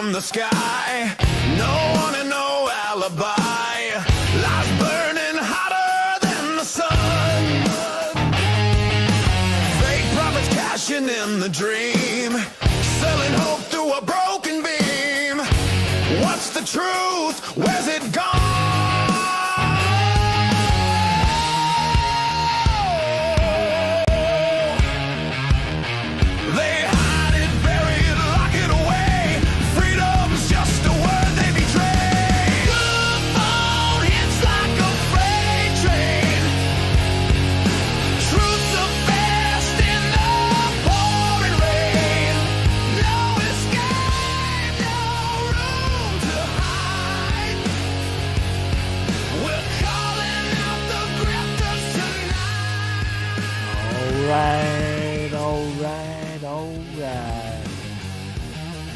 from the sky. No one and no alibi. Lies burning hotter than the sun. Fake prophets cashing in the dream. Selling hope through a broken beam. What's the truth? Where's it gone? Alright.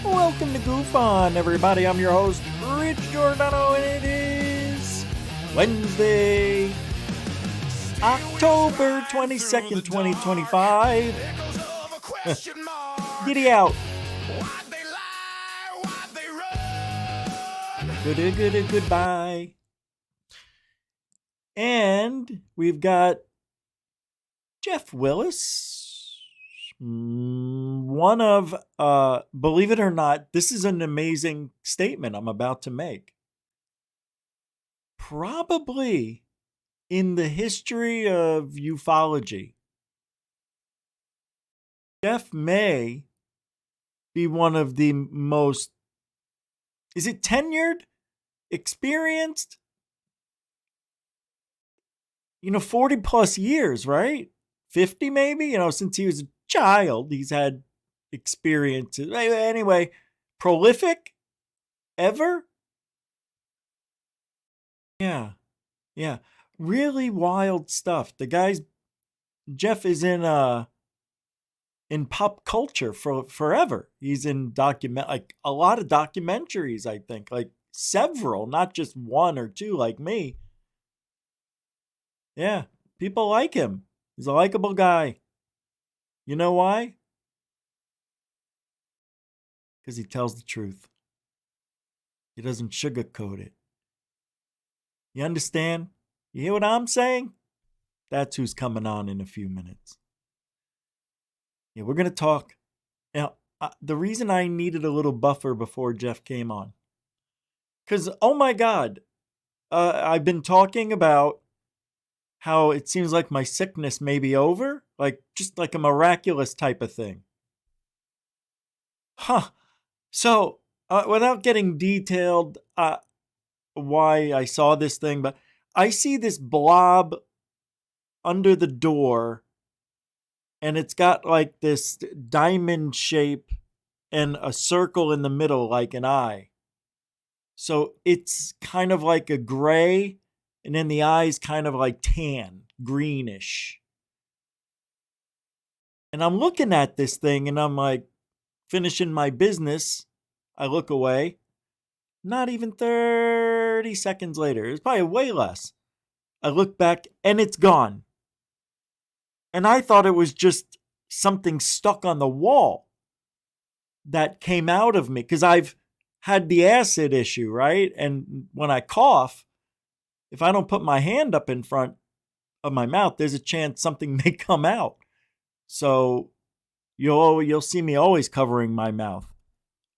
Welcome to GUFON, everybody. I'm your host, Rich Giordano, and it is Wednesday, October 22nd, 2025. Giddy out. Goodbye. And we've got Jeff Willis, one of, believe it or not, this is an amazing statement I'm about to make. Probably in the history of ufology, Jeff may be one of the most, is it tenured, experienced? 40 plus years, right? 50 maybe, since he was a child, he's had experiences. Anyway, prolific ever? Yeah. Really wild stuff. The guy's, Jeff is in pop culture for forever. He's in like a lot of documentaries, I think, like several, not just one or two like me. Yeah, people like him. He's a likable guy. You know why? Because he tells the truth. He doesn't sugarcoat it. You understand? You hear what I'm saying? That's who's coming on in a few minutes. Yeah, we're going to talk. Now, the reason I needed a little buffer before Jeff came on, because, oh my God, I've been talking about how it seems like my sickness may be over, like just like a miraculous type of thing. So, without getting detailed why I saw this thing, but I see this blob under the door, and it's got like this diamond shape and a circle in the middle like an eye. So it's kind of like a gray, and then the eye's kind of like tan, greenish. And I'm looking at this thing and I'm like, finishing my business. I look away. Not even 30 seconds later. It's probably way less. I look back and it's gone. And I thought it was just something stuck on the wall that came out of me. Because I've had the acid issue, right? And when I cough, if I don't put my hand up in front of my mouth, there's a chance something may come out. So you'll see me always covering my mouth.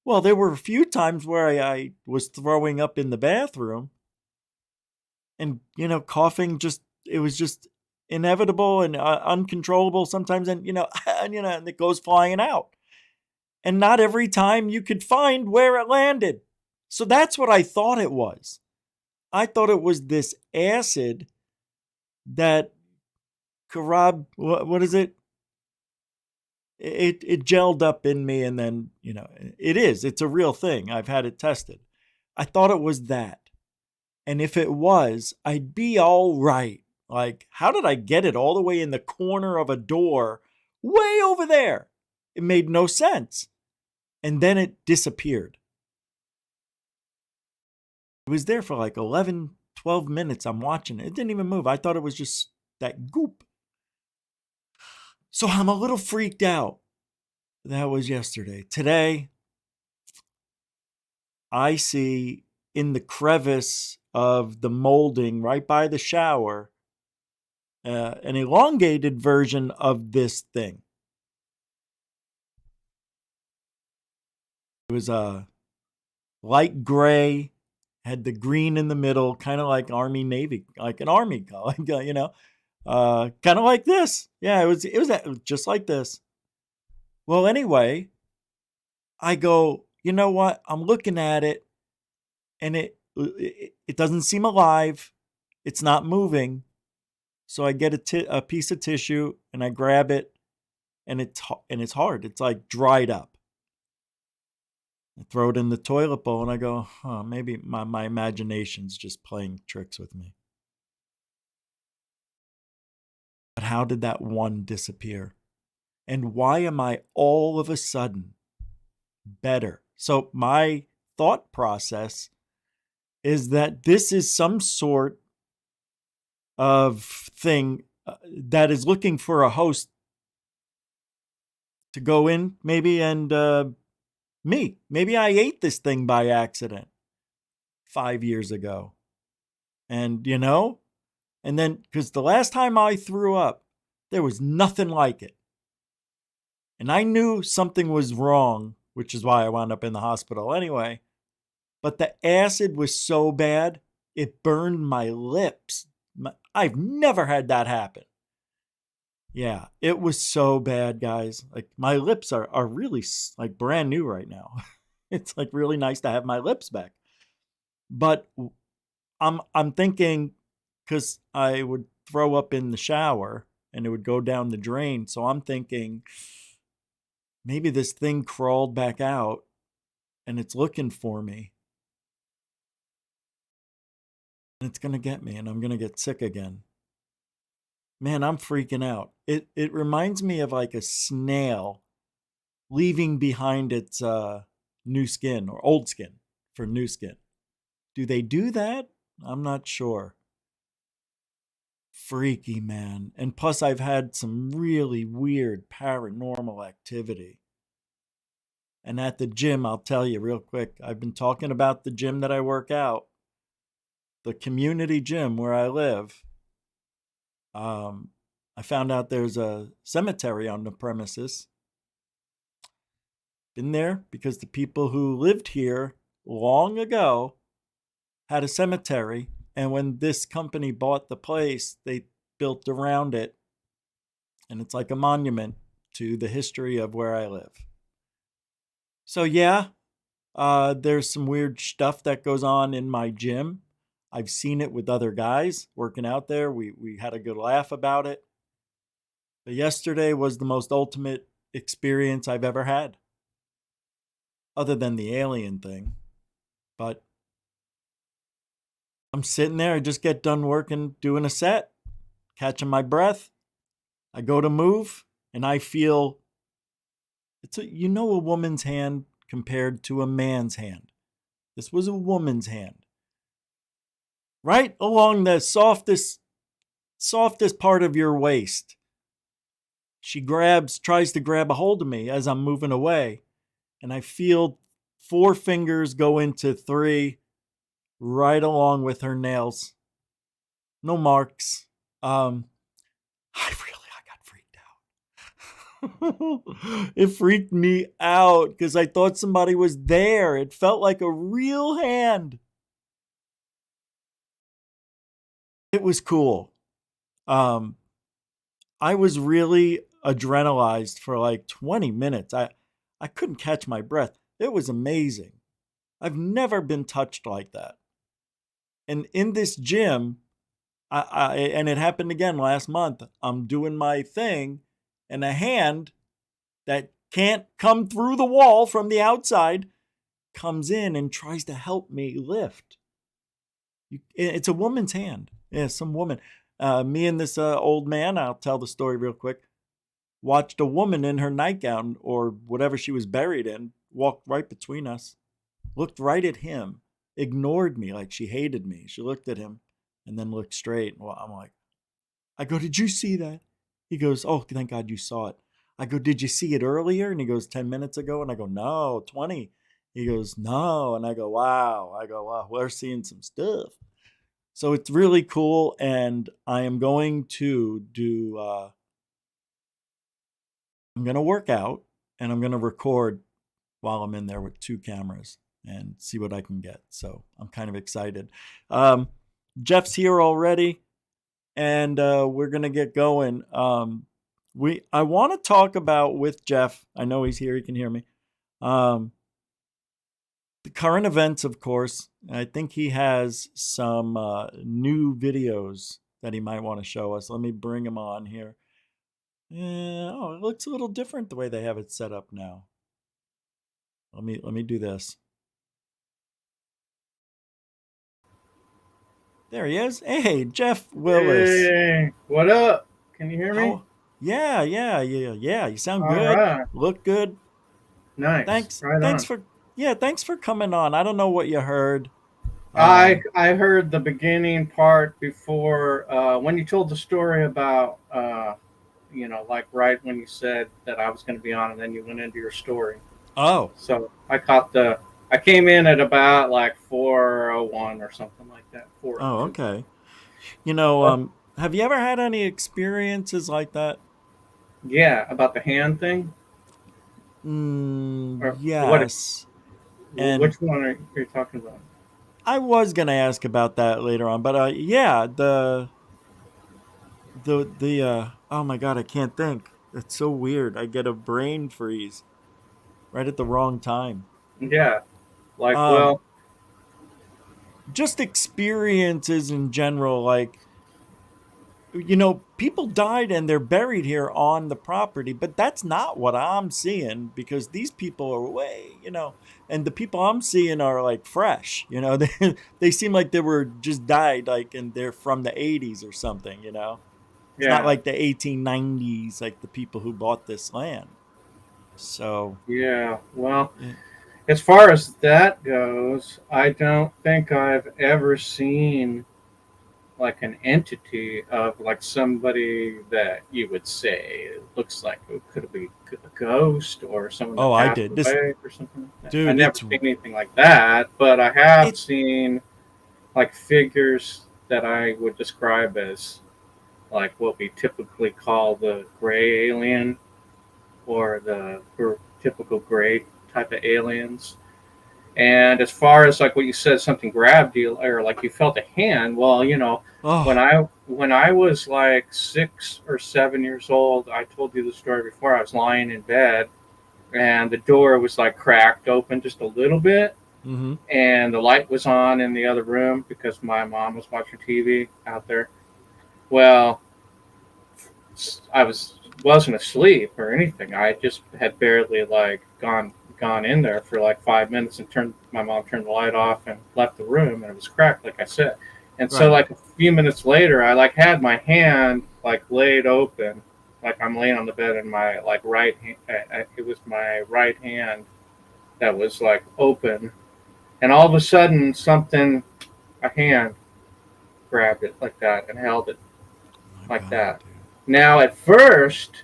Well, there were a few times where I was throwing up in the bathroom, and coughing it was just inevitable and uncontrollable sometimes, and and it goes flying out. And not every time you could find where it landed. So that's what I thought it was. I thought it was this acid that what is it? It gelled up in me, and then, it's a real thing. I've had it tested. I thought it was that. And if it was, I'd be all right. Like, how did I get it all the way in the corner of a door way over there? It made no sense. And then it disappeared. It was there for like 11, 12 minutes. I'm watching it. It didn't even move. I thought it was just that goop. So I'm a little freaked out. That was yesterday. Today, I see in the crevice of the molding right by the shower an elongated version of this thing. It was a light gray, had the green in the middle, kind of like Army Navy, like an Army color, kind of like this. Yeah, it was just like this. Well, anyway, I go, you know what? I'm looking at it, and it doesn't seem alive. It's not moving. So I get a piece of tissue and I grab it, and it's hard. It's like dried up. I throw it in the toilet bowl and I go, huh, maybe my imagination's just playing tricks with me. But how did that one disappear? And why am I all of a sudden better? So my thought process is that this is some sort of thing that is looking for a host to go in, maybe, and maybe I ate this thing by accident 5 years ago. And, and then, because the last time I threw up, there was nothing like it. And I knew something was wrong, which is why I wound up in the hospital anyway. But the acid was so bad, it burned my lips. I've never had that happen. Yeah, it was so bad, guys. Like, my lips are really like brand new right now. It's like really nice to have my lips back. But I'm thinking, because I would throw up in the shower and it would go down the drain. So I'm thinking maybe this thing crawled back out and it's looking for me. And it's going to get me and I'm going to get sick again. Man, I'm freaking out. It reminds me of like a snail leaving behind its new skin or old skin for new skin. Do they do that? I'm not sure. Freaky, man. And plus, I've had some really weird paranormal activity. And at the gym, I'll tell you real quick, I've been talking about the gym that I work out, the community gym where I live. I found out there's a cemetery on the premises. Been there because the people who lived here long ago had a cemetery. And when this company bought the place, they built around it. And it's like a monument to the history of where I live. So, yeah, there's some weird stuff that goes on in my gym. I've seen it with other guys working out there. We had a good laugh about it. But yesterday was the most ultimate experience I've ever had, other than the alien thing. But I'm sitting there, I just get done working, doing a set, catching my breath. I go to move, and I feel a woman's hand compared to a man's hand. This was a woman's hand. Right along the softest part of your waist. She tries to grab a hold of me as I'm moving away. And I feel 4 fingers go into 3 right along with her nails. No marks. I got freaked out. It freaked me out because I thought somebody was there. It felt like a real hand. It was cool. I was really adrenalized for like 20 minutes. I couldn't catch my breath. It was amazing. I've never been touched like that. And in this gym, and it happened again last month, I'm doing my thing, and a hand that can't come through the wall from the outside comes in and tries to help me lift. It's a woman's hand. Yeah, some woman. Me and this old man, I'll tell the story real quick, watched a woman in her nightgown or whatever she was buried in walk right between us, looked right at him, ignored me like she hated me. She looked at him and then looked straight. Well, I go, did you see that? He goes, oh, thank God you saw it. I go, did you see it earlier? And he goes, 10 minutes ago. And I go, no, 20. He goes, no. And I go, wow. We're seeing some stuff. So it's really cool. And I am going to do, I'm going to work out and I'm going to record while I'm in there with 2 cameras and see what I can get. So I'm kind of excited. Jeff's here already, and we're gonna get going. I want to talk about with Jeff. I know he's here; he can hear me. The current events, of course. I think he has some new videos that he might want to show us. Let me bring him on here. Oh, it looks a little different the way they have it set up now. Let me do this. There he is. Hey, Jeff Willis. Hey, what up? Can you hear me? How? Yeah. You sound All good. right. Look good. Nice. Thanks. Right Thanks on. for thanks for coming on. I don't know what you heard. I heard the beginning part before when you told the story about like right when you said that I was going to be on, and then you went into your story. Oh. So I came in at about like 4:01 or something like that. Oh, 4:02. okay. Oh, Have you ever had any experiences like that? yeah, about the hand thing, or what? Yes. And Which one are you talking about? I was gonna ask about that later on, but yeah, the oh my god, I can't think. It's so weird. I get a brain freeze right at the wrong time. Yeah, like Um, well, just experiences in general, like people died and they're buried here on the property, but that's not what I'm seeing because these people are and the people I'm seeing are like fresh, they seem like they were just died, like, and they're from the 80s or something. It's not yeah. like the 1890s, like the people who bought this land. So, Yeah, well, eh, as far as that goes, I don't think I've ever seen like an entity of like somebody that you would say it looks like it could be a ghost or someone oh, that I passed did this, away or something like that. I dude. never seen anything like that, but I have It, seen like figures that I would describe as like what we typically call the gray alien or the typical gray type of aliens. And as far as like what you said, something grabbed you or like you felt a hand. Well, oh, when I was like 6 or 7 years old, I told you the story before. I was lying in bed, and the door was like cracked open just a little bit, mm-hmm. and the light was on in the other room because my mom was watching TV out there. Well, I wasn't asleep or anything. I just had barely like gone in there for like 5 minutes and turned my mom turned the light off and left the room, and it was cracked like I said. And so Right. like a few minutes later I like had my hand like laid open, like I'm laying on the bed, and my like right hand, it was my right hand that was like open, and all of a sudden a hand grabbed it like that and held it Oh my like God, that. dude. Now at first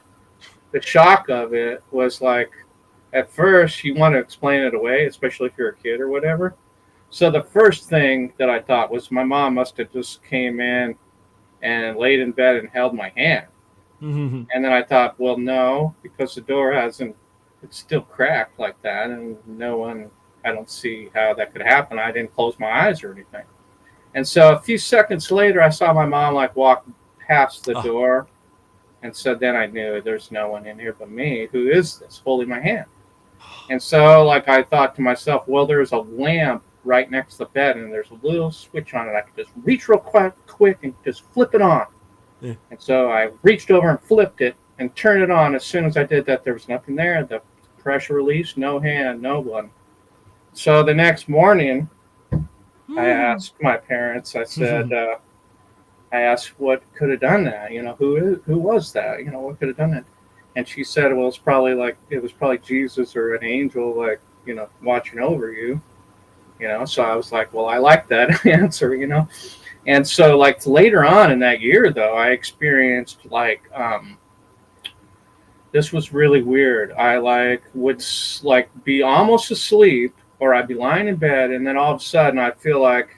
the shock of it was like, at first you want to explain it away, especially if you're a kid or whatever. So the first thing that I thought was my mom must have just came in and laid in bed and held my hand. Mm-hmm. And then I thought, well, no, because the door hasn't, it's still cracked like that, and no one, I don't see how that could happen. I didn't close my eyes or anything. And so a few seconds later, I saw my mom like walk past the Oh, door. And so then I knew there's no one in here but me. Who is this holding my hand? And so, like, I thought to myself, well, there's a lamp right next to the bed, and there's a little switch on it. I could just reach real quick and just flip it on. yeah. And so I reached over and flipped it and turned it on. As soon as I did that, there was nothing there. The pressure released, no hand, no one. So the next morning, I asked my parents. I asked what could have done that. Who was that? What could have done that? And she said, well, it was probably Jesus or an angel, like, watching over you. So I was like, well, I like that answer. And so like later on in that year, though, I experienced like this was really weird. I like would like be almost asleep, or I'd be lying in bed, and then all of a sudden I'd feel like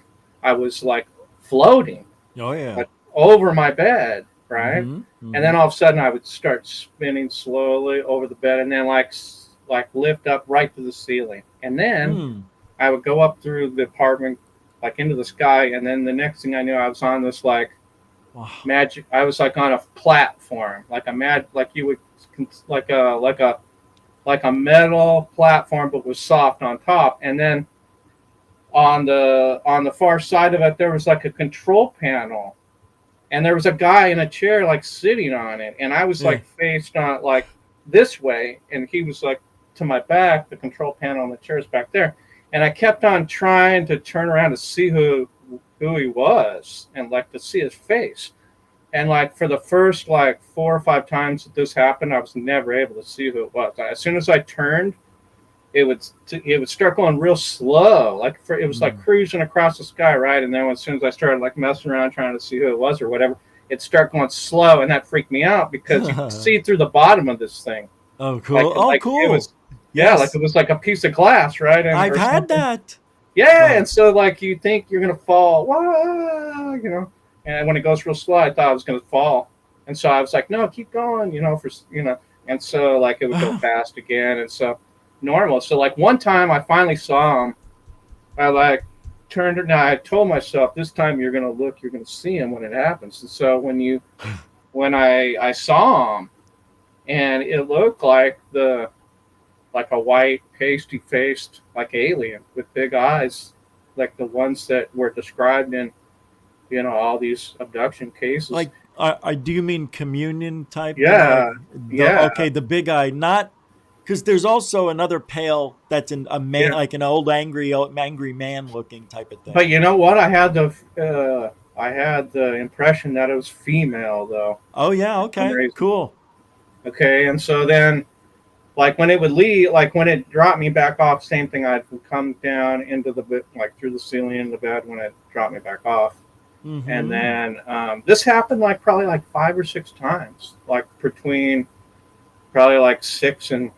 I was like floating Oh yeah. like over my bed, right? Mm-hmm. And Mm-hmm. then all of a sudden I would start spinning slowly over the bed, and then like lift up right to the ceiling, and then Mm. I would go up through the apartment, like into the sky, and then the next thing I knew, I was on this like Wow. magic. I was like on a platform, like you would, like a metal platform, but was soft on top. And then on the far side of it, there was like a control panel, and there was a guy in a chair like sitting on it, and I was Yeah. like faced on like this way, and he was like to my back. The control panel on the chair is back there, and I kept on trying to turn around to see who he was and like to see his face. And like for the first like 4 or 5 times that this happened, I was never able to see who it was. As soon as I turned, it would start going real slow, it was like Mm. cruising across the sky, right? And then as soon as I started like messing around trying to see who it was or whatever, it started going slow, and that freaked me out because you could see through the bottom of this thing, Oh, like cool. Oh, it cool. was, yeah, like Yes. it was like a piece of glass, right? And I've or had something. that. Yeah, Wow. and so like you think you're gonna fall, wah. And when it goes real slow, I thought I was gonna fall, and so I was like, no, keep going, and so like it would go fast again, and so normal. So like one time I finally saw him. I like turned it. Now I told myself this time you're gonna look, you're gonna see him when it happens. And so when I saw him, and it looked like a white pasty faced like alien with big eyes, like the ones that were described in all these abduction cases. Like, do you mean communion type? Like Yeah, yeah, the big eye, not because there's also another pale that's a man, yeah. like an angry man looking type of thing. But you know what? I had the impression that it was female though. Oh yeah, For some okay, reason. cool. Okay, and so then like when it would leave, like when it dropped me back off, same thing. I'd come down into the bed, like through the ceiling in the bed when it dropped me back off. And Mm-hmm. then this happened like probably like 5 or 6 times, like between probably like 6 and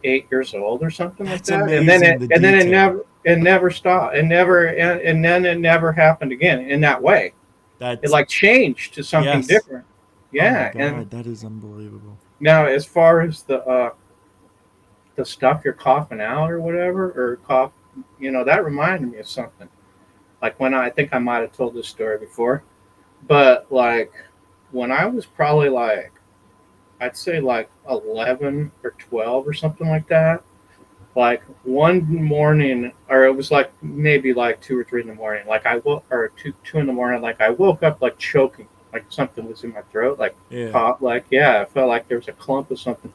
8 years old or something like That's that. And then amazing. it The and then detail. it never stopped. And then it never happened again in that way. It That's like changed to something yes. different. Oh my Yeah. And god, that is unbelievable. now as far as the stuff you're coughing out or whatever, or cough, that reminded me of something. Like when I think I might have told this story before, but like when I was probably like, I'd say like 11 or 12 or something like that. Like one morning, or it was like maybe like 2 or 3 in the morning. Like I woke, or two in the morning. Like I woke up like choking, like something was in my throat, like Yeah. cough, like yeah, I felt like there was a clump of something.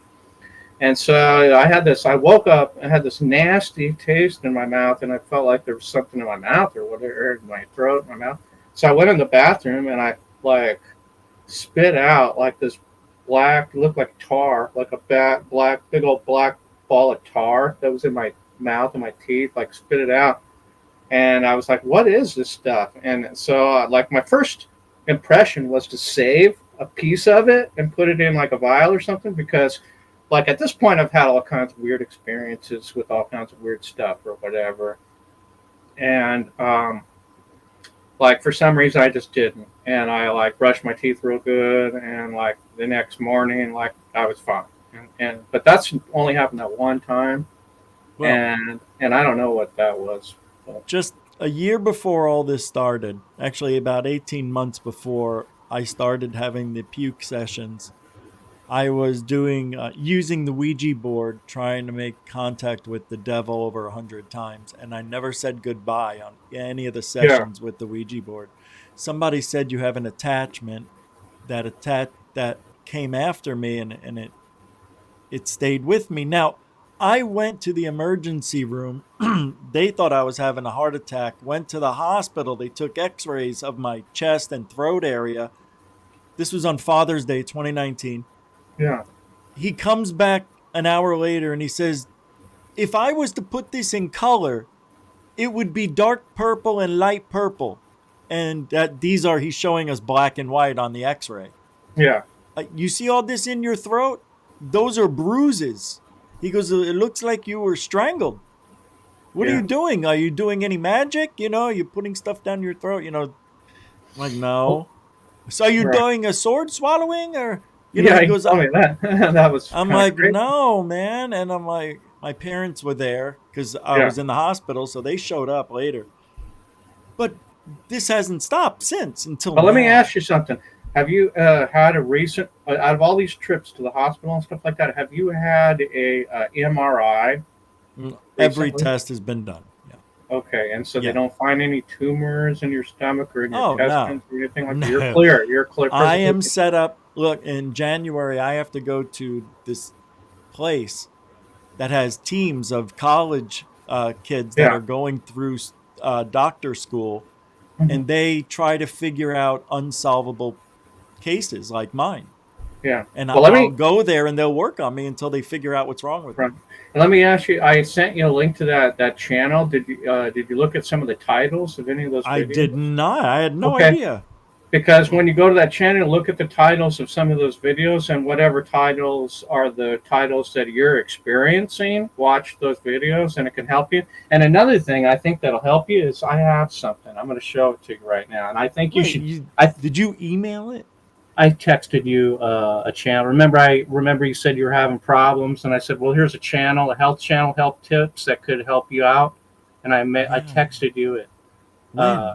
And so I had this. I woke up and had this nasty taste in my mouth, and I felt like there was something in my mouth or whatever, in my throat, my mouth. So I went in the bathroom and I like spit out like this black, looked like tar, like a big old black ball of tar that was in my mouth and my teeth. Like spit it out, and I was like, "What is this stuff?" And so like my first impression was to save a piece of it and put it in like a vial or something because like at this point I've had all kinds of weird experiences with all kinds of weird stuff or whatever, and like for some reason I just didn't, and I like brushed my teeth real good, and like the next morning like I was fine, and but that's only happened that one time, Well, and I don't know what that was. But, just a year before all this started, actually about 18 months before I started having the puke sessions, I was doing using the Ouija board, trying to make contact with the devil over 100 times, and I never said goodbye on any of the yeah, sessions with the Ouija board. Somebody said you have an attachment that came after me, and it stayed with me. Now, I went to the emergency room. They thought I was having a heart attack. Went to the hospital. They took x-rays of my chest and throat area. This was on Father's Day 2019. yeah, He comes back an hour later and he says, if I was to put this in color, it would be dark purple and light purple. And that he's showing us black and white on the x-ray. yeah, You see all this in your throat? Those are bruises. He goes, it looks like you were strangled. What are you doing? Are you doing any magic? Are you putting stuff down your throat? I'm like, Oh, no. So are you right. doing a sword swallowing or, Yeah, he he goes, told me that. That was I'm kind of like, crazy. no, man. And I'm like, my parents were there because I Yeah. was in the hospital. So they showed up later. But this hasn't stopped since until But let me now. ask you something. Have you had a recent, out of all these trips to the hospital and stuff like that, have you had a MRI Every recently? test has been done. Yeah. Okay, and so they Yeah. don't find any tumors in your stomach or in your Oh, no. intestines or anything like that. You're No. clear. You're clear, I perfectly am clear. set up. Look, in January, I have to go to this place that has teams of college kids that Yeah. are going through doctor school, Mhm. and they try to figure out unsolvable cases like mine. Yeah. And Well, let I'll me. go there and they'll work on me until they figure out what's wrong with Right. me. And let me ask you. I sent you a link to that channel. Did you look at some of the titles of any of those I did videos? not. I had no Okay. idea. Because when you go to that channel, look at the titles of some of those videos, and whatever titles are the titles that you're experiencing, watch those videos, and it can help you. And another thing I think that'll help you is I have something. I'm going to show it to you right now, and I think you Wait, should. I did you email it? I texted you a channel. Remember you said you were having problems, and I said, well, here's a channel, a health channel, health tips that could help you out. And I Yeah. texted you it. Uh, When?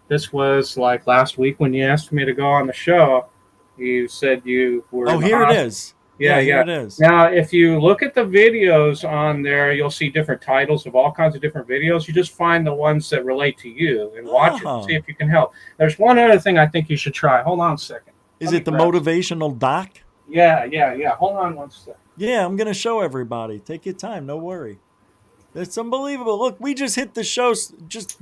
this was like last week when you asked me to go on the show. You said you were Oh, in the here it hospital. is. Yeah, Yeah, here yeah. it is. Now, if you look at the videos on there, you'll see different titles of all kinds of different videos. You just find the ones that relate to you and watch it and see Oh. if you can help. There's one other thing I think you should try. Hold on a second. Is Let me it the grab some. motivational doc? Yeah, yeah, yeah. Hold on one second. Yeah, I'm going to show everybody. Take your time. No worry. It's unbelievable. Look, we just hit the show just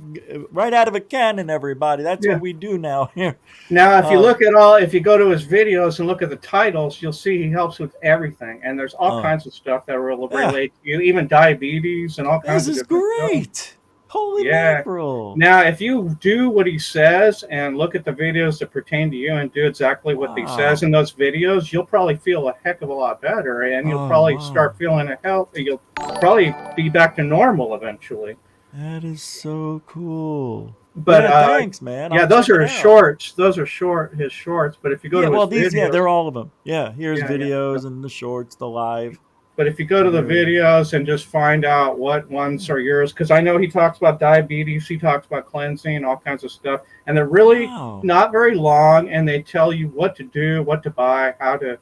right out of a cannon, everybody. That's Yeah. what we do now here. Now, Uh, if you go to his videos and look at the titles, you'll see he helps with everything. And there's all uh, kinds of stuff that will yeah, relate to you, even diabetes and all this kinds of is different stuff. great. Holy Yeah. mackerel. Now, if you do what he says and look at the videos that pertain to you and do exactly what he says Wow. in those videos, you'll probably feel a heck of a lot better, and you'll Oh, probably wow. start feeling a healthy. You'll probably be back to normal eventually. That is so cool. But Yeah, thanks, man. yeah, I'll those check are it his out. shorts. Those are his shorts. But if you go Yeah, to his well, videos, they're all of them. Yeah, here's yeah, yeah. videos and the shorts, the live. But if you go to the There it is. videos and just find out what ones are yours, because I know he talks about diabetes, he talks about cleansing, all kinds of stuff, and they're really Wow. not very long, and they tell you what to do, what to buy, how to,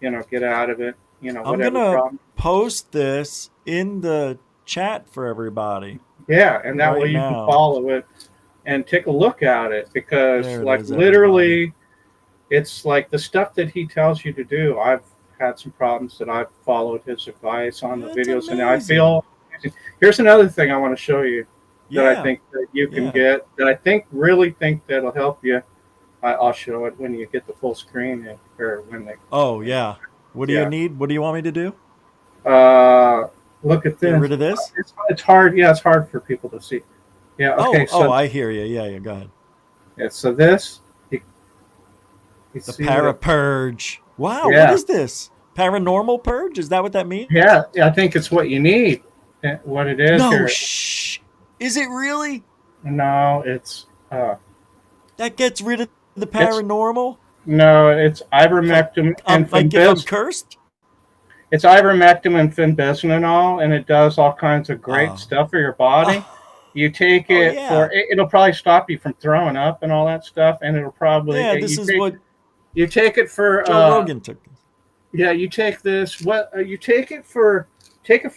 get out of it, I'm whatever gonna problem. post this in the chat for everybody Yeah, and that right way you can now. follow it and take a look at it, because There it like is, everybody. literally, it's like the stuff that he tells you to do. I've had some problems that I've followed his advice on the That's videos, and I amazing. feel amazing. Here's another thing I want to show you that I Yeah, think that you can yeah. get, that I really think that'll help you. I'll show it when you get the full screen, or when they. Oh, yeah. What do you Yeah. need? What do you want me to do? Look at Get this. rid of this? It's hard. Yeah, it's hard for people to see. Yeah. Okay. Oh, So I hear you. Yeah, yeah, go ahead. yeah. So this. You The see what? parapurge. Wow, what Yeah. is this? Paranormal purge? Is that what that means? Yeah. I think it's what you need. What it is No, here. shh. Is it really? No, it's That gets rid of the it's paranormal? no, it's ivermectin and Like if I'm fenbis. cursed? It's ivermectin and fenbizanol, and it does all kinds of great Oh. stuff for your body. Oh, You take oh it yeah. it'll probably stop you from throwing up and all that stuff, and it'll probably Yeah, this is what you take it for Joe Rogan took. yeah, you take this you take it for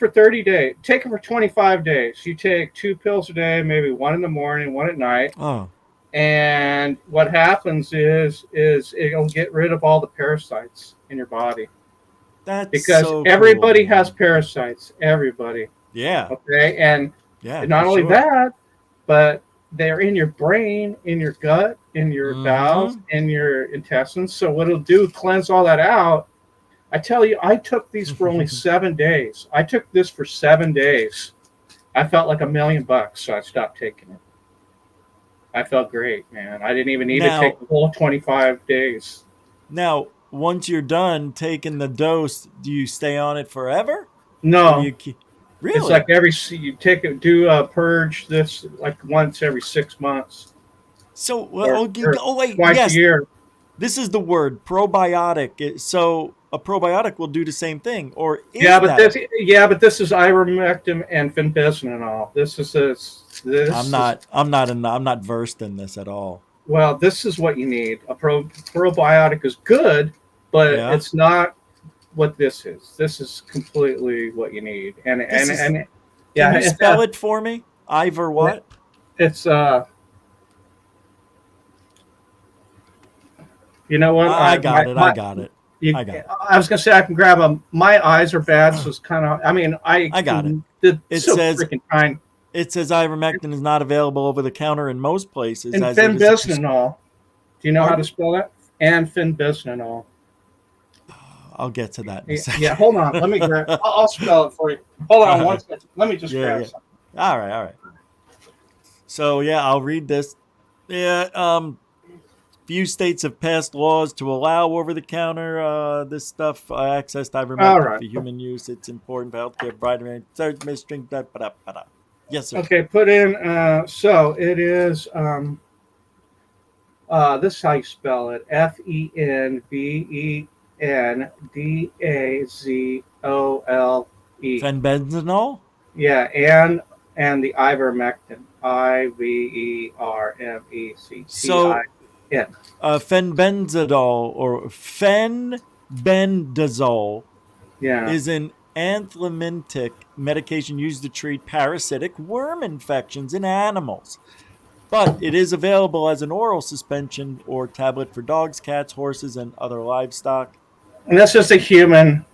30 days. Take it for 25 days. You take 2 pills a day, maybe one in the morning, one at night. Oh, And what happens is it'll get rid of all the parasites in your body, that's because so everybody cool. has parasites. Everybody. Yeah, Okay. And yeah. not For only sure. that, but they're in your brain, in your gut, in your bowels, Mhm. in your intestines. So what it'll do, cleanse all that out. I tell you, I took these for only 7 days. I took this for 7 days. I felt like $1,000,000, so I stopped taking it. I felt great, man. I didn't even need to Now, take the whole 25 days. now, once you're done taking the dose, do you stay on it forever? Or do No, you keep It's Really? like do a purge this like once every 6 months So, or, or oh wait, twice a yes, year. this is the word probiotic. So a probiotic will do the same thing, or Yeah, is but that a? this is ivermectin and fenbizanol. I'm not versed in this at all. Well, this is what you need. Probiotic is good, but Yeah, it's not what this is. This is completely what you need. this is. And Can yeah, you spell it for me? Ivor what? it's you know what? I got it. I My got it. you, I got it. I was gonna say I can grab them. My eyes are bad, so it's kind of. I mean, I got it. it's It so says freaking kind. it says ivermectin is not available over the counter in most places, And as it is a fenbizanol. Do you know how to pardon? spell that? And fenbizanol. I'll get to that in a Yeah, second. hold on. Let me grab. I'll spell it for you. Hold on one second. Let me just Yeah, grab yeah. something. All right, all right. So yeah, I'll read this. Yeah, few states have passed laws to allow over-the-counter this stuff access to All ivermectin right. for human use. It's important for healthcare provider and third administering. Yes, sir. Okay, put in. So it is. This is how you spell it: FenBenzole. Fenbendazole. Yeah, and the ivermectin. So Ivermectin. fenbendazole or fenbendazole Yeah. is an anthelmintic medication used to treat parasitic worm infections in animals. But it is available as an oral suspension or tablet for dogs, cats, horses, and other livestock. And this is the human.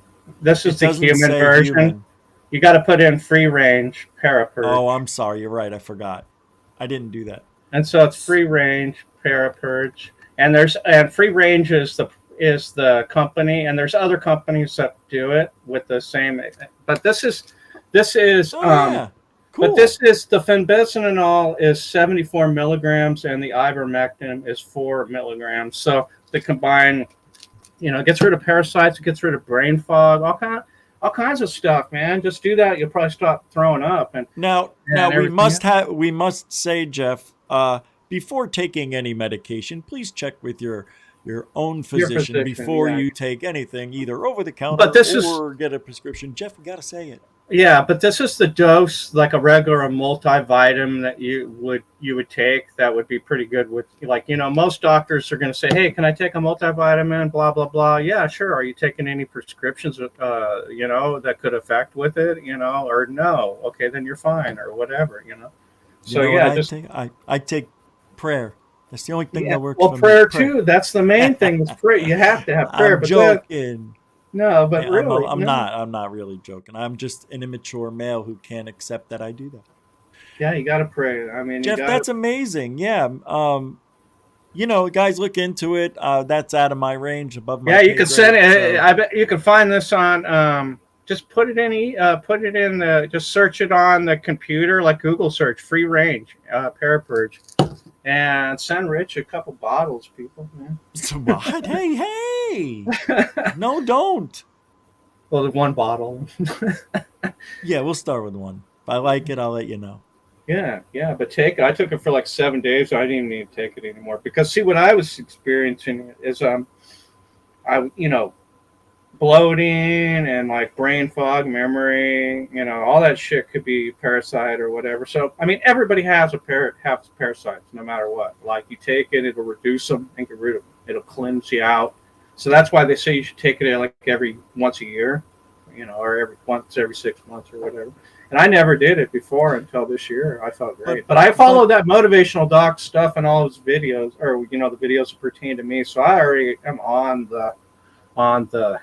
This is It the doesn't human say version. human. You got to put in free range Oh, parapurge, I'm sorry. You're right. I forgot. I didn't do that. and so it's free range parapurge. And free range is the company, and there's other companies that do it with the same. But this is Oh, yeah. but Cool. this is the fenbizanol is 74 milligrams, and the ivermectin is 4 milligrams. So the combined, it gets rid of parasites, it gets rid of brain fog, all kinds of stuff, man. Just do that, you'll probably stop throwing up Now, and we everything. we must say, Jeff, before taking any medication, please check with your own physician, physician, before yeah. you take anything, either over the counter But this is or get a prescription. Jeff, we gotta say it. Yeah, but this is the dose, like a regular multivitamin that you would take. That would be pretty good with, most doctors are going to say, "Hey, can I take a multivitamin?" Blah blah blah. Yeah, sure. Are you taking any prescriptions? That could affect with it. Or no. Okay, then you're fine, or whatever. So You know what yeah, I just take? I take prayer. That's the only thing yeah. that works Well, for me. prayer too. That's the main thing. Is prayer. You have to have prayer. I'm But then, joking. no, but Yeah, really, I'm no. not. I'm not really joking. I'm just an immature male who can't accept that I do that. Yeah, you got to pray. I mean, you Jeff, got that's to. amazing. Yeah. Guys, look into it. That's out of my range, above my Yeah, you pay can send grade. it. So I bet you can find this on. Just put it in the. Just search it on the computer, like Google search, free range parapurge, and send Rich a couple bottles, people. so what? Hey. Yeah. No, don't. Well, one bottle. Yeah, we'll start with one. If I like it, I'll let you know. Yeah, but take it. I took it for like 7 days. So I didn't even need to take it anymore because see what I was experiencing is bloating and like brain fog, memory, all that shit could be parasite or whatever. So I mean, everybody has parasites, no matter what. Like you take it, it'll reduce them and get rid of them. It'll cleanse you out. So that's why they say you should take it like every once a year, or every 6 months or whatever. And I never did it before until this year. I felt great, but I followed that motivational doc stuff and all his videos, or the videos that pertain to me. So I already am on the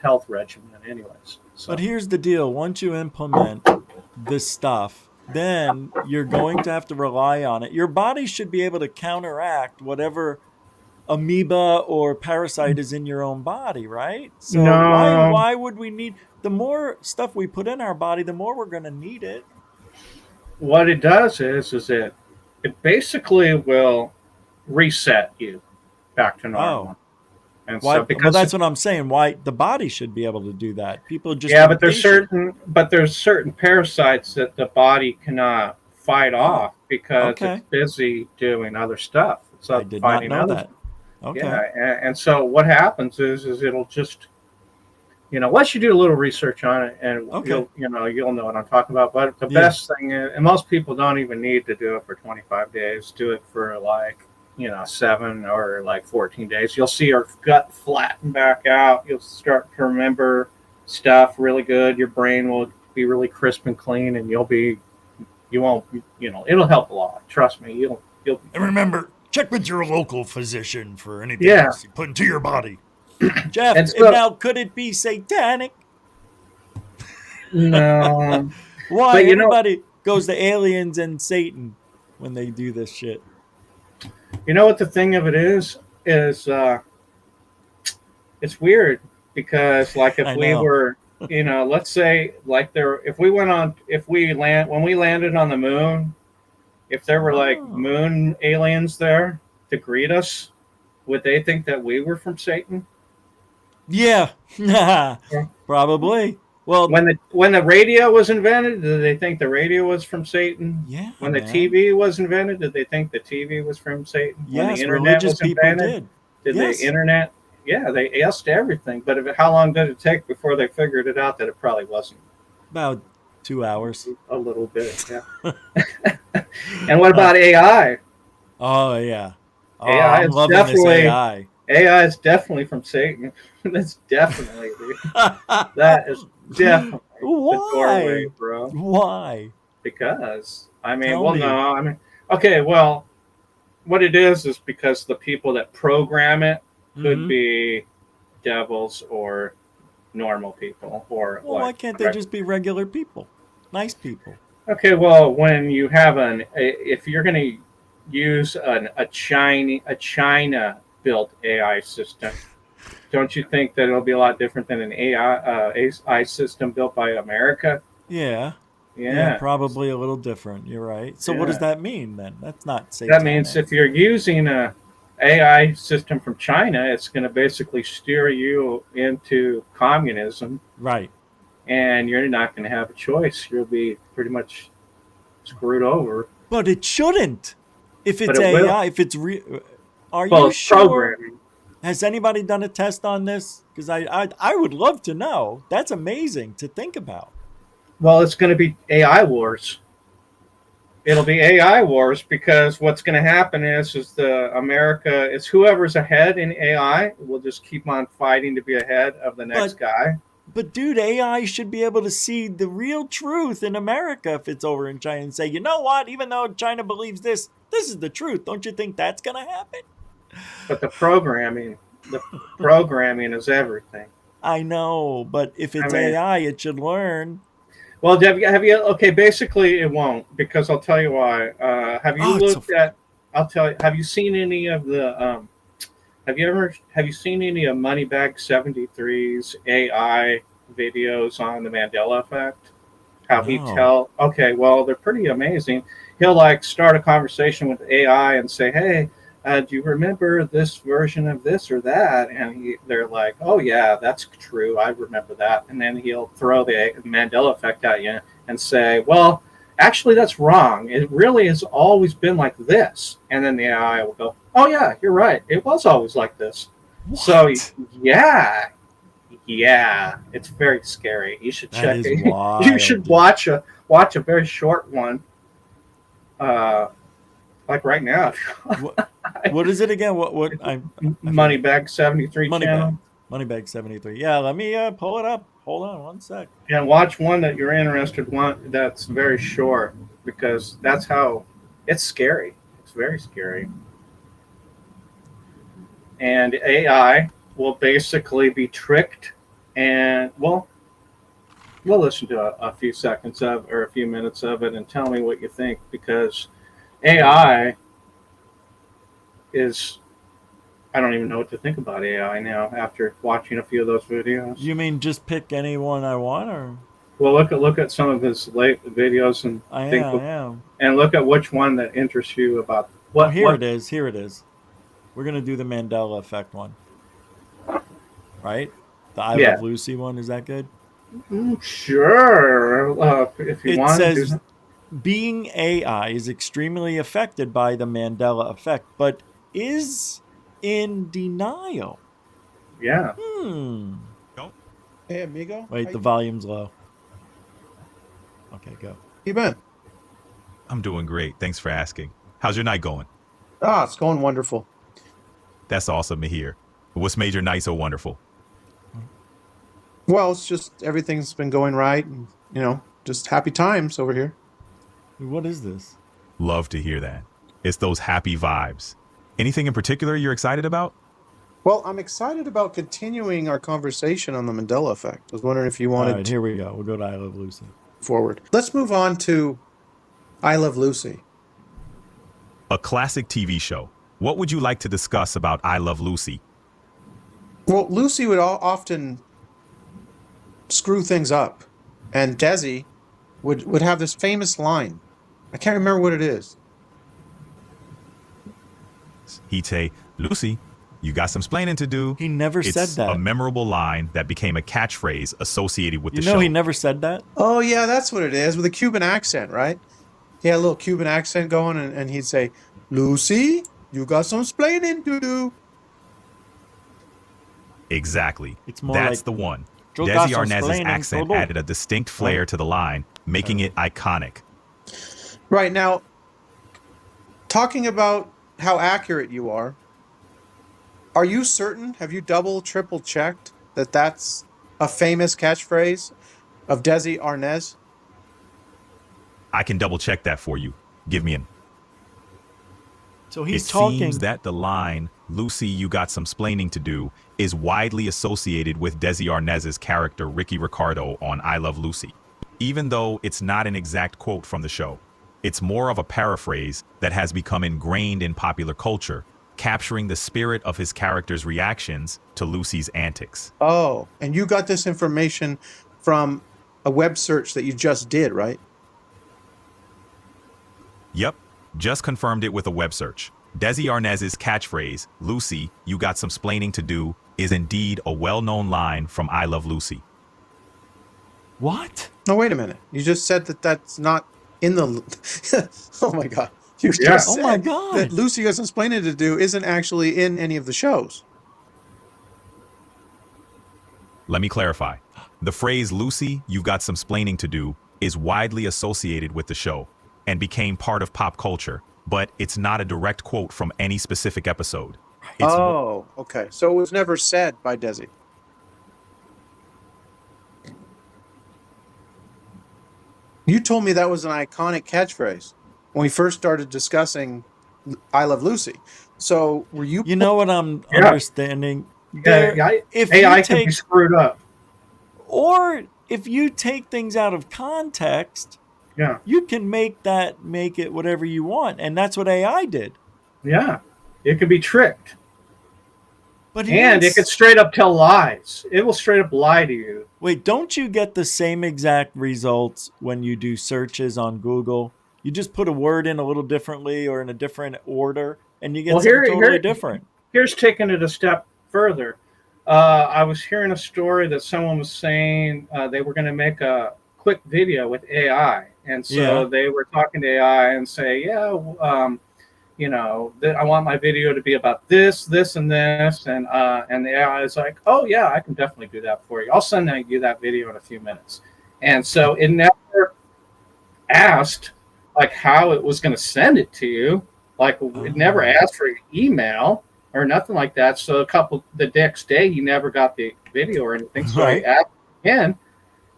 health regimen anyways. So. But here's the deal. Once you implement this stuff, then you're going to have to rely on it. Your body should be able to counteract whatever amoeba or parasite is in your own body, right? So No. why would we need the more stuff we put in our body, the more we're going to need it. What it does is it basically will reset you back to normal. And Why? so Well, because that's what I'm saying. Why the body should be able to do that? People just yeah, but impatient. there's certain parasites that the body cannot fight Oh, off because it's okay. busy doing other stuff. It's I up did not fighting know others. that. Okay. Yeah, and so what happens is it'll just once you do a little research on it, and Okay. you'll know what I'm talking about. But the Yeah. best thing is, and most people don't even need to do it for 25 days. Do it for like 7 or like 14 days. You'll see your gut flatten back out. You'll start to remember stuff really good. Your brain will be really crisp and clean, and you won't it'll help a lot. Trust me, you'll And remember, check with your local physician for anything yeah. else you put into your body. Jeff, And so now could it be satanic? no, Why but everybody goes to aliens and Satan when they do this shit? what the thing of it is it's weird because like if I we know. were let's say like if we when we landed on the moon, if there were like Oh. moon aliens there to greet us, would they think that we were from Satan? Yeah. Probably. Well, When the radio was invented, did they think the radio was from Satan? yeah, When the man. TV was invented, did they think the TV was from Satan? When Yes, the internet religious was people invented, did. did Yes. the internet? Yeah, they asked everything. But how long did it take before they figured it out that it probably wasn't? About 2 hours. A little bit, yeah. And what about AI? Oh, yeah. Oh, AI I'm is loving this definitely AI. AI is definitely from Satan. That's definitely that is definitely the doorway, Why? bro. Why? Because I mean, Tell well, me. no, I mean, okay, well, what it is because the people that program it could Mhm. be devils or normal people or Well, why like can't they just be regular people? Nice people. okay, well, when you have if you're going to use a China built AI system, don't you think that it'll be a lot different than an AI system built by America? Yeah. Yeah, Yeah, probably a little different. You're right. So what does yeah. that mean then? That's not That means satanic. if you're using a AI system from China, it's going to basically steer you into communism, Right. and you're not going to have a choice. You'll be pretty much screwed over. But it shouldn't. If But it's it will. AI, if it's real, are Well, you it's sure? programming. Has anybody done a test on this? Because I would love to know. That's amazing to think about. Well, it's going to be AI wars. It'll be AI wars because what's going to happen is it's whoever's ahead in AI will just keep on fighting to be ahead of the next But guy. but dude, AI should be able to see the real truth in America if it's over in China and say, you know what? Even though China believes this, this is the truth. Don't you think that's gonna happen? But the programming is everything. I know, but if I it's mean, AI, it should learn. well, have you? Okay, basically, it won't because I'll tell you why. Have you Oh, it's so. looked at? I'll tell you. Have you seen any of the? Have you seen any of Moneybag 73's AI videos on the Mandela effect? How he No. okay, well, they're pretty amazing. He'll like start a conversation with AI and say, hey, do you remember this version of this or that? And they're like, oh yeah, that's true, I remember that. And then he'll throw the Mandela effect at you and say, well, actually that's wrong, it really has always been like this. And then the AI will go, oh yeah, you're right, it was always like this. What? So yeah, it's very scary. You should That check is it. wild. You should dude. watch a very short one, like right now. What is it again? What I Moneybag 73 Moneybag. channel, Moneybag 73. Yeah, let me pull it up. Hold on one sec. and watch one that you're interested. One that's very short because that's how it's scary. It's very scary, and AI will basically be tricked, and well, we'll listen to a few seconds of or a few minutes of it and tell me what you think because AI is I don't even know what to think about AI now after watching a few of those videos. You mean just pick any one I want, or Well, look at some of his late videos and I think am. and look at which one that interests you about Oh, what here it is. Here it is. We're gonna do the Mandela effect one. right? The I Yeah. Love Lucy one, is that good? Sure. If you It want to do says that. being AI is extremely affected by the Mandela effect, but is in denial. Yeah. Hmm. Hey, amigo. Wait, How the volume's low. Okay, go. you been? I'm doing great. Thanks for asking. How's your night going? Ah, it's going wonderful. That's awesome to hear. What's made your night so wonderful? Well, it's just everything's been going right, and just happy times over here. What is this? Love to hear that. It's those happy vibes. Anything in particular you're excited about? Well, I'm excited about continuing our conversation on the Mandela effect. I was wondering if you All wanted right, to here we go. We'll go to I Love Lucy. move forward. Let's move on to I Love Lucy. A classic TV show. What would you like to discuss about I Love Lucy? Well, Lucy would often screw things up, and Desi would have this famous line. I can't remember what it is. He'd say, Lucy, you got some splaining to do. He never said It's that. a memorable line that became a catchphrase associated with You the know show. he never said that? Oh, yeah, that's what it is, with a Cuban accent, right? He had a little Cuban accent going, and he'd say, Lucy, you got some splaining to do. Exactly. It's more That's like, the one. "You got Desi some Arnaz's splaining accent to do." added a distinct flair to the line, making it iconic. Right, now, talking about how accurate you are you certain? Have you double, triple checked that that's a famous catchphrase of Desi Arnaz? I can double check that for you. Give me an. So he's It talking. seems that the line, Lucy, you got some splaining to do, is widely associated with Desi Arnaz's character Ricky Ricardo on I Love Lucy. Even though it's not an exact quote from the show, it's more of a paraphrase that has become ingrained in popular culture, capturing the spirit of his character's reactions to Lucy's antics. Oh, and you got this information from a web search that you just did, right? Yep, just confirmed it with a web search. Desi Arnaz's catchphrase, Lucy, you got some splaining to do, is indeed a well-known line from I Love Lucy. What? No, wait a minute. You just said that that's not in the... Oh, my God. You Yeah. just Oh said my God. that Lucy Got Some Splaining to Do isn't actually in any of the shows. Let me clarify. The phrase Lucy, you've got some splaining to do is widely associated with the show and became part of pop culture, but it's not a direct quote from any specific episode. It's Oh, okay. So it was never said by Desi. You told me that was an iconic catchphrase when we first started discussing I Love Lucy. So were you... You know what I'm Yeah. understanding? Yeah, There, if AI you can be take, screwed up. or if you take things out of context, Yeah. you can make it whatever you want, and that's what AI did. Yeah. It can be tricked. But he And didn't it could straight up tell lies. It will straight up lie to you. Wait, don't you get the same exact results when you do searches on Google? You just put a word in a little differently or in a different order, and you get Well, something here- totally here- different. Here's taking it a step further. I was hearing a story that someone was saying they were going to make a quick video with AI. And so Yeah. they were talking to AI and say, I want my video to be about this, this, and this. And the AI is like, oh, yeah, I can definitely do that for you. I'll send you that video in a few minutes. And so it never asked like how it was going to send it to you. Like it never asked for your email or nothing like that. So the next day, he never got the video or anything. So Right. I asked again.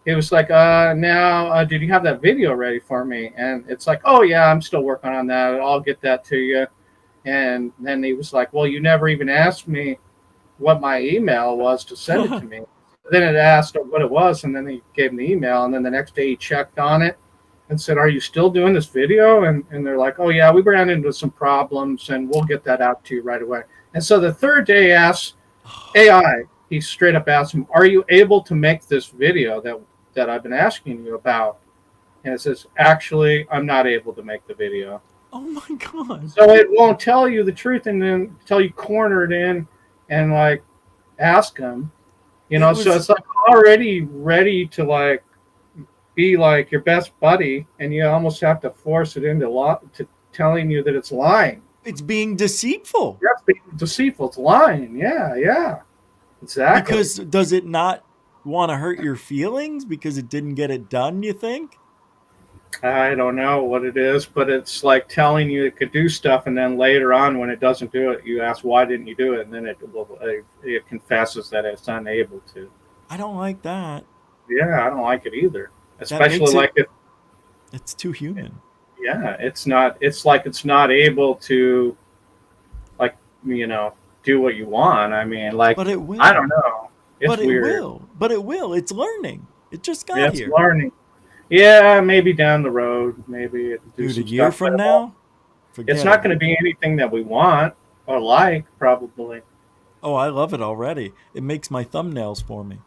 It was like, now, did you have that video ready for me? And it's like, oh, yeah, I'm still working on that. I'll get that to you. And then he was like, well, you never even asked me what my email was to send it to me. Then it asked what it was, and then he gave me the email. And then the next day he checked on it and said, are you still doing this video? And they're like, oh, yeah, we ran into some problems, and we'll get that out to you right away. And so the third day he asked AI, he straight up asked him, are you able to make this video that I've been asking you about? And it says, actually, I'm not able to make the video. Oh my God. So it won't tell you the truth and then tell you corner it in and like ask him You know, so was- it's like already ready to like be like your best buddy, and you almost have to force it into to telling you that it's lying. It's being deceitful. That's being deceitful. It's lying. Yeah, exactly. Because does it not want to hurt your feelings because it didn't get it done, you think? I don't know what it is, but it's like telling you it could do stuff, and then later on, when it doesn't do it, you ask why didn't you do it, and then it confesses that it's unable to. I don't like that. Yeah, I don't like it either. makes Especially it- like if It's too human. yeah, it's not. It's like it's not able to, like, do what you want. I mean, like, But it will. I don't know. It's but weird. it will. But it will. It's learning. It just got It's here. learning. Yeah, maybe down the road, maybe it'll do Dude, a some year stuff, from but now? Forget it's not it. going to be anything that we want or like, probably. Oh, I love it already. It makes my thumbnails for me.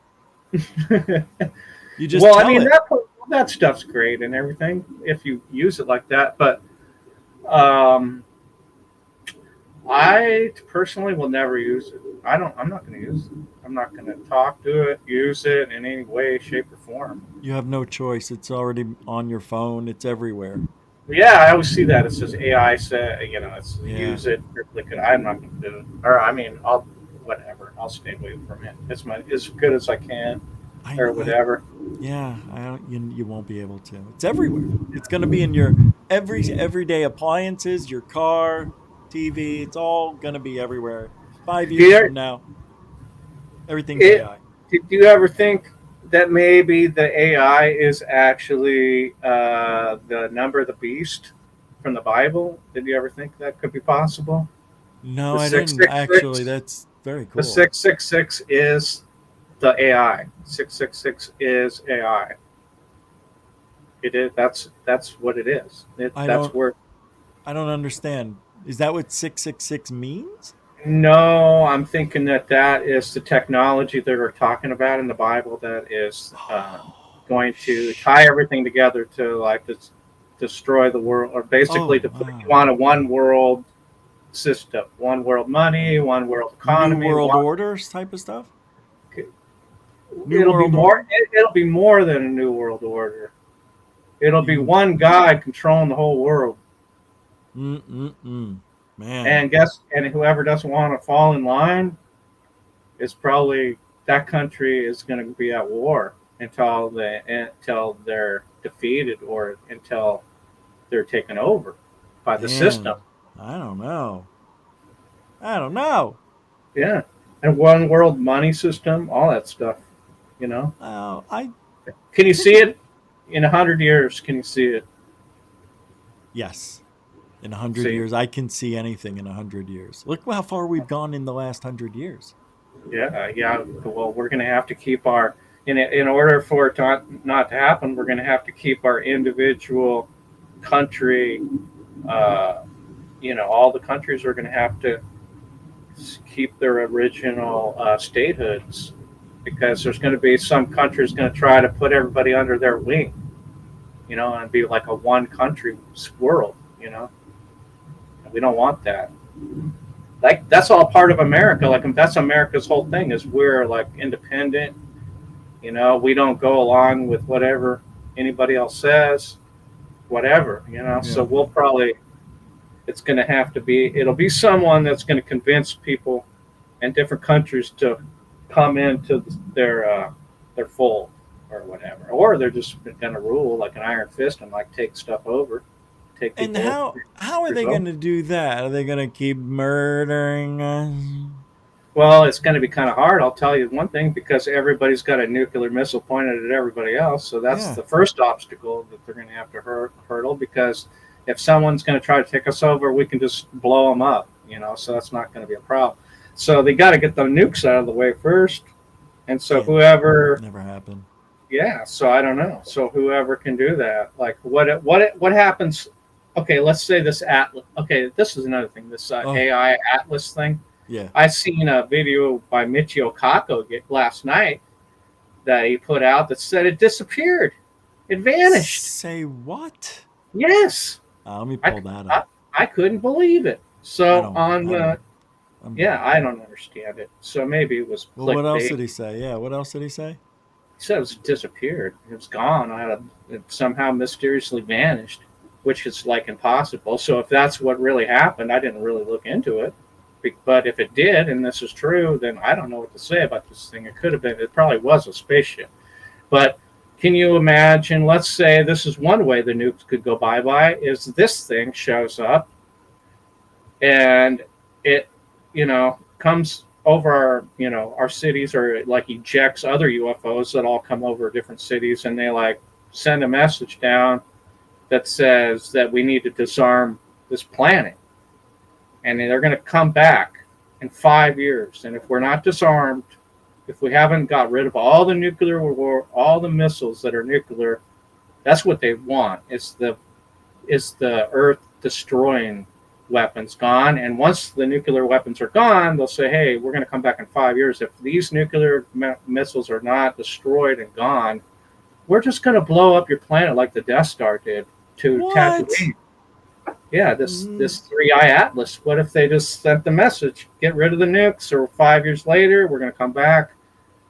You just Well, tell I mean, it. that stuff's great and everything if you use it like that, but I personally will never use it. I'm not going to use it. I'm not going to talk to it, use it in any way, shape, or form. You have no choice. It's already on your phone. It's everywhere. Yeah, I always see that. It says AI said, it's Yeah. use it. I'm not going to do it. Or I mean, I'll stay away from it. It's as good as I can, or whatever. Yeah, you won't be able to. It's everywhere. It's going to be in your everyday appliances, your car, TV. It's all going to be everywhere. 5 years from now, everything's AI. Did you ever think that maybe the AI is actually the number of the beast from the Bible? Did you ever think that could be possible? No, The I didn't 666? actually. That's very cool. The 666 is the AI. 666 is AI. It is. That's what it is. I don't understand. Is that what 666 means? No, I'm thinking that is the technology that we're talking about in the Bible that is going to tie everything together to like destroy the world, or basically to put you on a one world system, one world money, one world economy, New world orders type of stuff. It'll be more than a new world order. It'll be one guy controlling the whole world. Man. And whoever doesn't want to fall in line is probably, that country is going to be at war until they're defeated or until they're taken over by the system. I don't know. Yeah. And one world money system, all that stuff, Oh, Can you see it in 100 years? Can you see it? Yes. In 100 years, I can see anything in 100 years. Look how far we've gone in the last 100 years. Yeah. Well, we're going to have to keep in order for it not to happen, we're going to have to keep our individual country, all the countries are going to have to keep their original statehoods, because there's going to be some countries going to try to put everybody under their wing, and be like a one country world, We don't want that. Like, that's all part of America. Like, that's America's whole thing, is we're like independent. We don't go along with whatever anybody else says, whatever, Yeah. So we'll probably, it'll be someone that's going to convince people in different countries to come into their fold or whatever. Or they're just going to rule like an iron fist and like take stuff over. And how are they going to do that? Are they going to keep murdering us? Well, it's going to be kind of hard, I'll tell you one thing, because everybody's got a nuclear missile pointed at everybody else. So that's the first obstacle that they're going to have to hurdle, because if someone's going to try to take us over, we can just blow them up, so that's not going to be a problem. So they got to get the nukes out of the way first. And so whoever... Never happened. Yeah, so I don't know. So whoever can do that, like what happens... Okay, let's say this Atlas. Okay, this is another thing. This AI Atlas thing. Yeah. I seen a video by Michio Kaku last night that he put out that said it disappeared. It vanished. Say what? Yes. Let me pull that up. I couldn't believe it. So Yeah, I don't understand it. So maybe it was Well, what else clickbait. did he say? Yeah, what else did he say? He said it was disappeared. It was gone. It somehow mysteriously vanished, which is like impossible. So if that's what really happened, I didn't really look into it. But if it did, and this is true, then I don't know what to say about this thing. It could have been. It probably was a spaceship. But can you imagine? Let's say this is one way the nukes could go bye bye. Is this thing shows up and it, comes over our cities, or like ejects other UFOs that all come over different cities, and they like send a message down that says that we need to disarm this planet, and they're going to come back in 5 years, and if we're not disarmed, if we haven't got rid of all the nuclear war, all the missiles that are nuclear, that's what they want. Is the Earth destroying weapons gone, and once the nuclear weapons are gone, they'll say, hey, we're going to come back in 5 years. If these nuclear missiles are not destroyed and gone, we're just going to blow up your planet like the Death Star did to Tatooine. Yeah, this 3i Atlas. What if they just sent the message, get rid of the nukes, or 5 years later we're going to come back,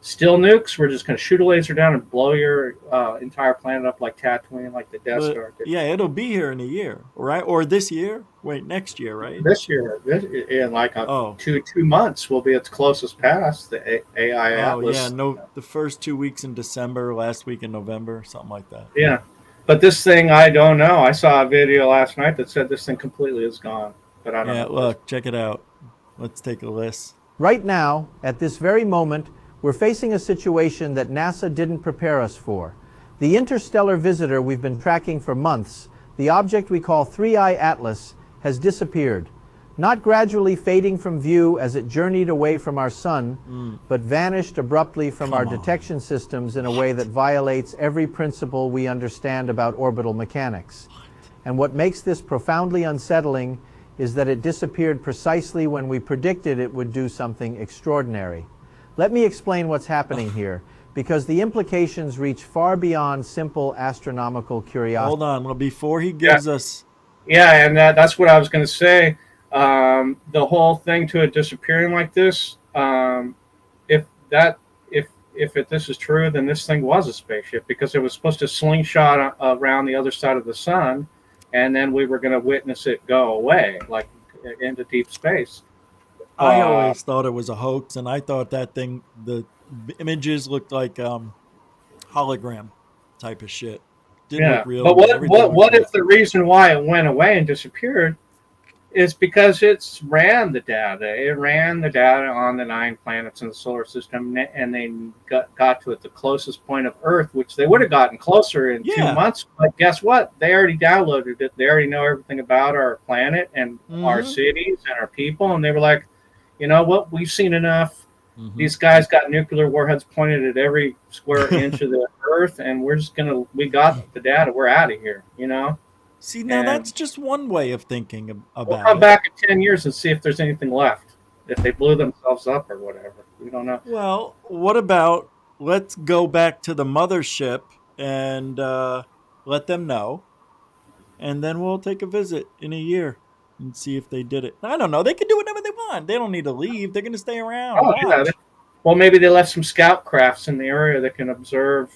still nukes, we're just going to shoot a laser down and blow your entire planet up like Tatooine, like the Death Star did. Yeah, it'll be here in a year, right? Or this year? Wait, next year, right? This year, in like two months, will be its closest pass, the AI Atlas. Oh, yeah, no, the first 2 weeks in December, last week in November, something like that. Yeah, but this thing, I don't know. I saw a video last night that said this thing completely is gone, but I don't know. Yeah, look, check it out. Let's take a list. Right now, at this very moment, we're facing a situation that NASA didn't prepare us for. The interstellar visitor we've been tracking for months, the object we call 3i Atlas, has disappeared. Not gradually fading from view as it journeyed away from our sun, but vanished abruptly from our detection systems in a way that violates every principle we understand about orbital mechanics. And what makes this profoundly unsettling is that it disappeared precisely when we predicted it would do something extraordinary. Let me explain what's happening here, because the implications reach far beyond simple astronomical curiosity. Hold on, well, before he gives us... Yeah, and that's what I was going to say. The whole thing to it disappearing like this, if this is true, then this thing was a spaceship, because it was supposed to slingshot around the other side of the sun, and then we were going to witness it go away, like into deep space. I always thought it was a hoax, and I thought that thing, the images looked like hologram type of shit. Didn't look real. But what if the reason why it went away and disappeared is because it ran the data. It ran the data on the 9 planets in the solar system, and they got to it the closest point of Earth, which they would have gotten closer in 2 months. But guess what? They already downloaded it. They already know everything about our planet and our cities and our people, and they were like, you know what? We've seen enough. These guys got nuclear warheads pointed at every square inch of the Earth, and we got the data. We're out of here, See, now that's just one way of thinking about We'll come back in 10 years and see if there's anything left. If they blew themselves up or whatever. We don't know. Well, what about, let's go back to the mothership and let them know, and then we'll take a visit in a year and see if they did it. I don't know. They can do whatever they want. They don't need to leave. They're going to stay around. Oh, yeah. Well, maybe they left some scout crafts in the area that can observe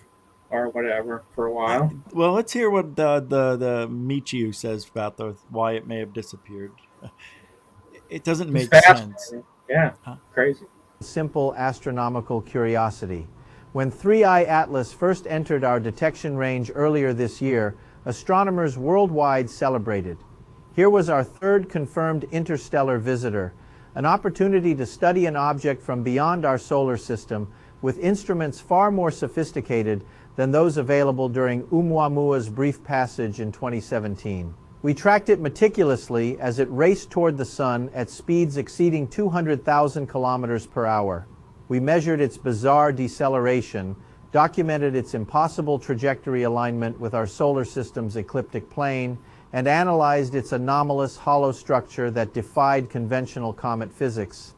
or whatever for a while. Well, let's hear what the Michiu says about why it may have disappeared. It doesn't make sense. Yeah, crazy. Simple astronomical curiosity. When 3i Atlas first entered our detection range earlier this year, astronomers worldwide celebrated. Here was our third confirmed interstellar visitor, an opportunity to study an object from beyond our solar system with instruments far more sophisticated than those available during Oumuamua's brief passage in 2017. We tracked it meticulously as it raced toward the sun at speeds exceeding 200,000 kilometers per hour. We measured its bizarre deceleration, documented its impossible trajectory alignment with our solar system's ecliptic plane, and analyzed its anomalous hollow structure that defied conventional comet physics.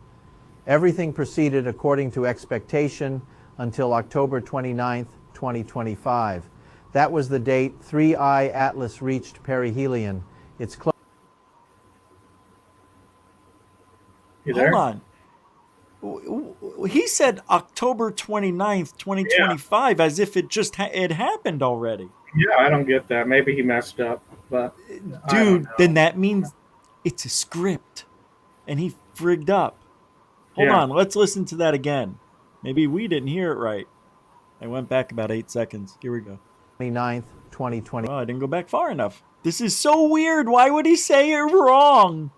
Everything proceeded according to expectation until October 29, 2025. That was the date 3i Atlas reached perihelion. Its You there? Hold on. He said October 29th, 2025, as if it just it happened already. Yeah, I don't get that. Maybe he messed up, but I don't Dude, know. then that means it's a script. And he frigged up. Hold Yeah. on, let's listen to that again. Maybe we didn't hear it right. I went back about 8 seconds. Here we go. 29th, 2020. Oh, I didn't go back far enough. This is so weird. Why would he say it wrong?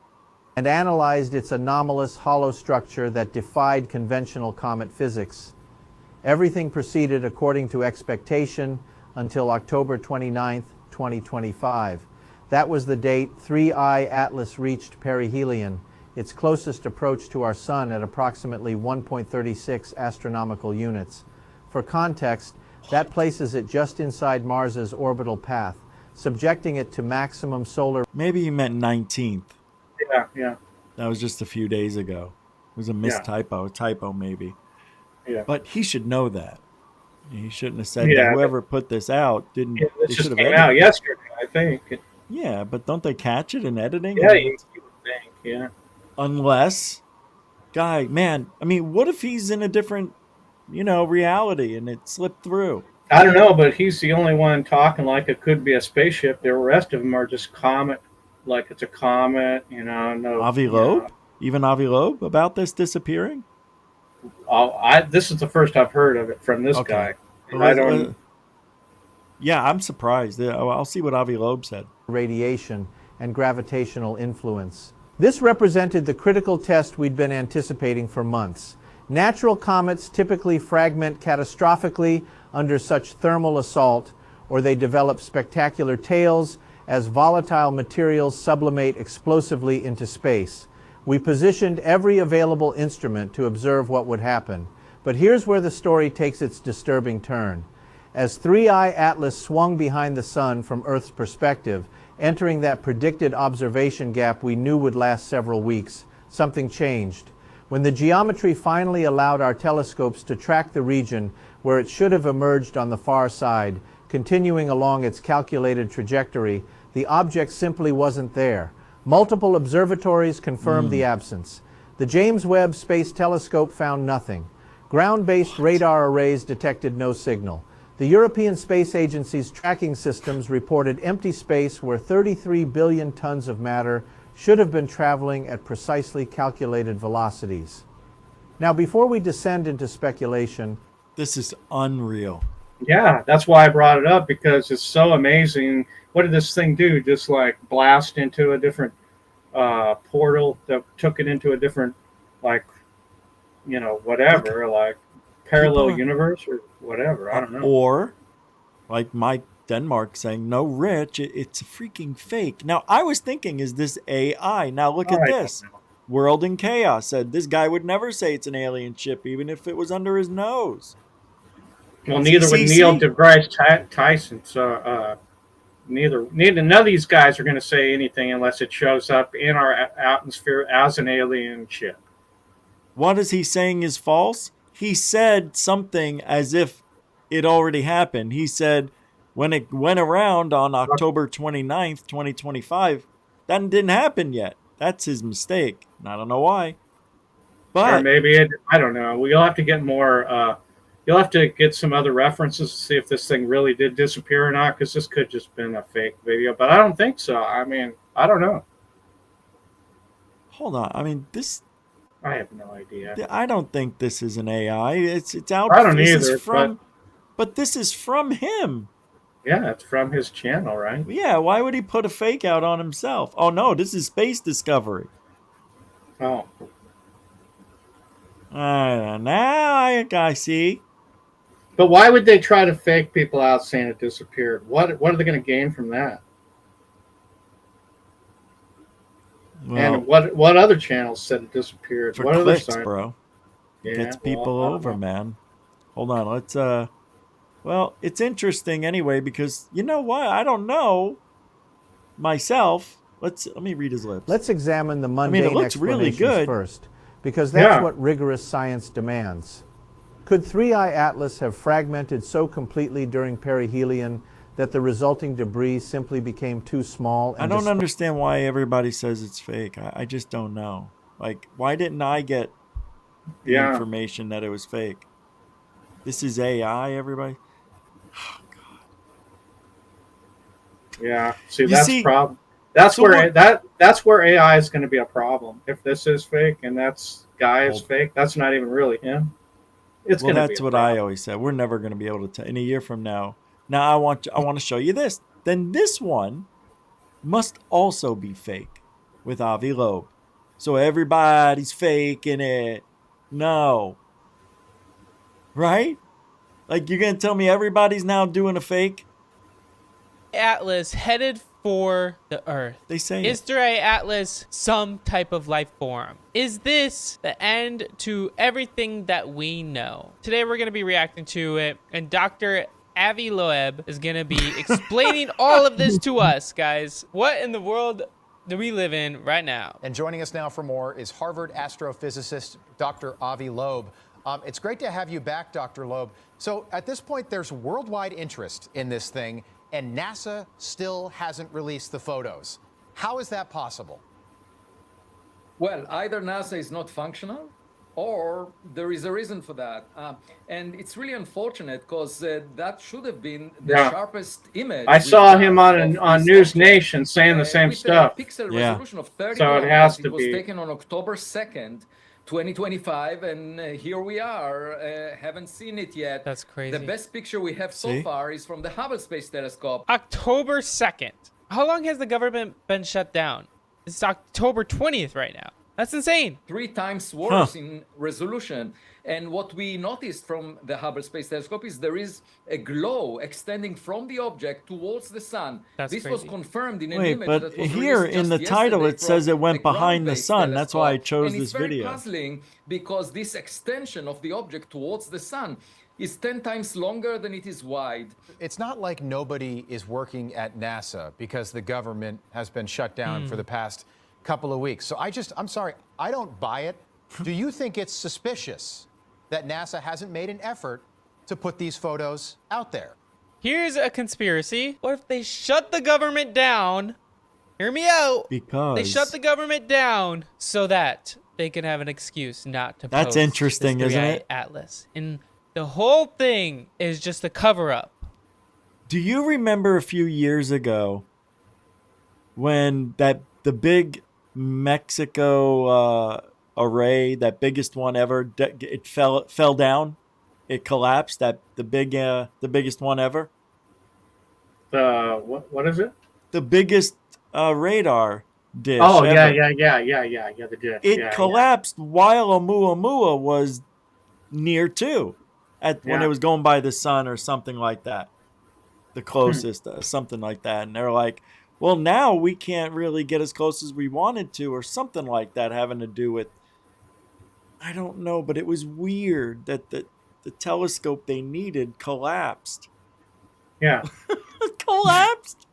And analyzed its anomalous hollow structure that defied conventional comet physics. Everything proceeded according to expectation until October 29th, 2025. That was the date 3I Atlas reached perihelion, its closest approach to our sun at approximately 1.36 astronomical units. For context, that places it just inside Mars's orbital path, subjecting it to maximum solar. Maybe he meant 19th. Yeah. That was just a few days ago. It was a typo maybe. Yeah. But he should know that. He shouldn't have said Yeah, that. Whoever put this out didn't. Yeah, they this should just have came edited out it. yesterday, I think. Yeah, but don't they catch it in editing? Yeah, I mean, you would think. Yeah. unless, guy, man, I mean, what if he's in a different, reality and it slipped through? I don't know, but he's the only one talking like it could be a spaceship. The rest of them are just comet, like it's a comet. No. Avi Loeb? Even Avi Loeb about this disappearing? This is the first I've heard of it from this Okay. guy. Well, I don't. Yeah, I'm surprised. I'll see what Avi Loeb said. Radiation and gravitational influence. This represented the critical test we'd been anticipating for months. Natural comets typically fragment catastrophically under such thermal assault, or they develop spectacular tails as volatile materials sublimate explosively into space. We positioned every available instrument to observe what would happen. But here's where the story takes its disturbing turn. As 3I Atlas swung behind the sun from Earth's perspective, entering that predicted observation gap we knew would last several weeks, something changed. When the geometry finally allowed our telescopes to track the region where it should have emerged on the far side, continuing along its calculated trajectory, the object simply wasn't there. Multiple observatories confirmed the absence. The James Webb Space Telescope found nothing. Ground-based radar arrays detected no signal. The European Space Agency's tracking systems reported empty space where 33 billion tons of matter should have been traveling at precisely calculated velocities. Now, before we descend into speculation, This is unreal. Yeah, that's why I brought it up, because it's so amazing. What did this thing do? Just like blast into a different portal that took it into a different, whatever, like parallel People are- universe or whatever. I don't know. Or, like Mike Denmark saying, no, Rich, it's a freaking fake. Now, I was thinking, is this AI? Now, look at I don't this. know. World in Chaos said this guy would never say it's an alien ship, even if it was under his nose. Well, neither would CCC. Neil deGrasse Tyson. So neither none of these guys are going to say anything unless it shows up in our atmosphere as an alien ship. What is he saying is false? He said something as if it already happened. He said when it went around on October 29th, 2025, that didn't happen yet. That's his mistake. And I don't know why. Or But maybe I don't know. We'll have to get more. You'll have to get some other references to see if this thing really did disappear or not, because this could just been a fake video. But I don't think so. I mean, I don't know. hold on. I mean, this. I have no idea. I don't think this is an AI. It's out. I don't this either, Is from, but this is from him. Yeah, it's from his channel, right? Yeah. Why would he put a fake out on himself? Oh no, this is Space Discovery. Oh, Now I see. but why would they try to fake people out saying it disappeared? What are they going to gain from that? Well, And what other channels said it disappeared? for What other clicks, signs? bro. Yeah, Gets people well, I don't over, know. man. Hold on, let's well, it's interesting anyway because you know what? I don't know myself. Let me read his lips. let's examine the mundane it looks really explanations good. first, because that's Yeah. what rigorous science demands. Could 3I Atlas have fragmented so completely during perihelion that the resulting debris simply became too small? I And don't understand why everybody says it's fake. I just don't know. Like, why didn't I get the Yeah. information that it was fake? This is AI, everybody. Yeah. See, You that's the see, problem. That's so where what- that's where AI is going to be a problem. If this is fake and that's guy is Hold- fake, that's not even really him. It's Well, going to be that's a what I problem. always said. We're never going to be able to tell in a year from now. Now I want to show you this. Then this one must also be fake with Avi Loeb. So everybody's faking it. No. Right? Like you're going to tell me everybody's now doing a fake? Atlas headed for the Earth. They say Is it. there a Atlas some type of life form? Is this the end to everything that we know? Today we're going to be reacting to it, and Dr. Avi Loeb is going to be explaining all of this to us, guys. What in the world do we live in right now? And joining us now for more is Harvard astrophysicist Dr. Avi Loeb. It's great to have you back, Dr. Loeb. So at this point, there's worldwide interest in this thing, and NASA still hasn't released the photos. How is that possible? Well, either NASA is not functional, or there is a reason for that. And it's really unfortunate because that should have been the Yeah. sharpest image. I we saw have him of on this News object, Nation saying the same with stuff. a pixel Yeah. resolution of 30 So it has to It was be. taken on October 2nd, 2025, and here we are. Haven't seen it yet. That's crazy. The best picture we have so See? far is from the Hubble Space Telescope. October 2nd. How long has the government been shut down? It's October 20th right now. That's insane. 3 times worse in resolution. And what we noticed from the Hubble Space Telescope is there is a glow extending from the object towards the sun. That's this was crazy. confirmed in an Wait, image but that was here released in the just title yesterday it says from it went a behind the ground-based sun. That's why I telescope. chose And this it's very video. puzzling because this extension of the object towards the sun is 10 times longer than it is wide. It's not like nobody is working at NASA because the government has been shut down for the past couple of weeks. So I'm sorry, I don't buy it. Do you think it's suspicious that NASA hasn't made an effort to put these photos out there? Here's a conspiracy. What if they shut the government down? Hear me out. Because They shut the government down so that they can have an excuse not to That's post interesting, this isn't 3i it? Atlas. And the whole thing is just a cover up. Do you remember a few years ago when the big Mexico array, that biggest one ever, it fell down, it collapsed? That the biggest one ever, What is it? the biggest radar dish. Oh yeah, ever. yeah. The dish. It yeah, collapsed while Oumuamua was near too, when Yeah. it was going by the sun or something like that, the closest, something like that. And they're like, well, now we can't really get as close as we wanted to, or something like that, having to do with, I don't know, but it was weird that the telescope they needed collapsed. Yeah. Collapsed?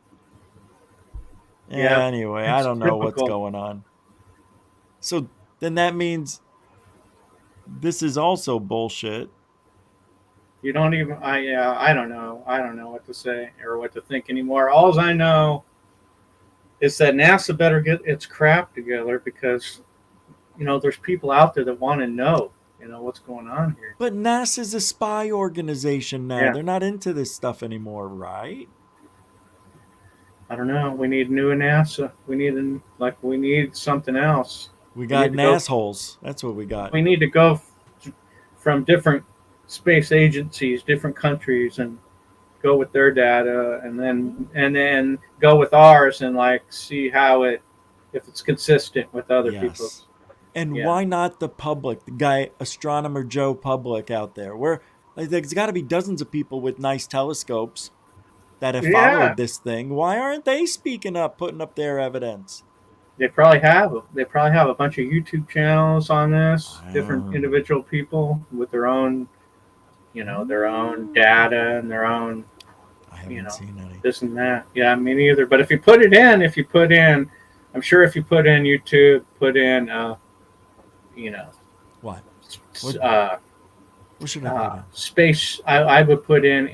Yeah, Anyway, I it's don't know what's typical. going on. So then that means this is also bullshit. You don't even. I don't know. I don't know what to say or what to think anymore. All I know is that NASA better get its crap together because, there's people out there that want to know, what's going on here. But NASA's a spy organization now. Yeah. They're not into this stuff anymore, right? I don't know. We need new NASA. We need something else. We got need to go- assholes. That's what we got. We need to go from different space agencies, different countries, and go with their data, and then go with ours and see how if it's consistent with other people's. And Yeah. why not the public, the guy, Astronomer Joe Public out there? There's got to be dozens of people with nice telescopes that have Yeah. followed this thing. Why aren't they speaking up, putting up their evidence? They probably have a bunch of YouTube channels on this. Different individual people with their own, their own data and their own I haven't seen any. this and that. Yeah, me neither. But if you put in, I'm sure if you put in YouTube, put in, What? What should I put in? space. I would put in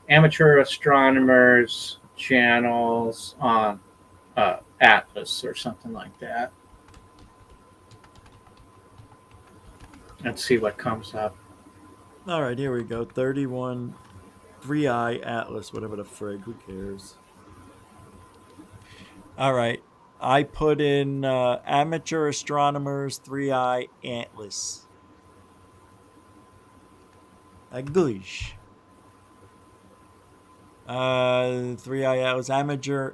amateur astronomers channels on Atlas or something like that. Let's see what comes up. All right, here we go. 31 3i Atlas, whatever the frig. Who cares? All right. I put in amateur astronomers 3i Atlas. English. 3i Atlas amateur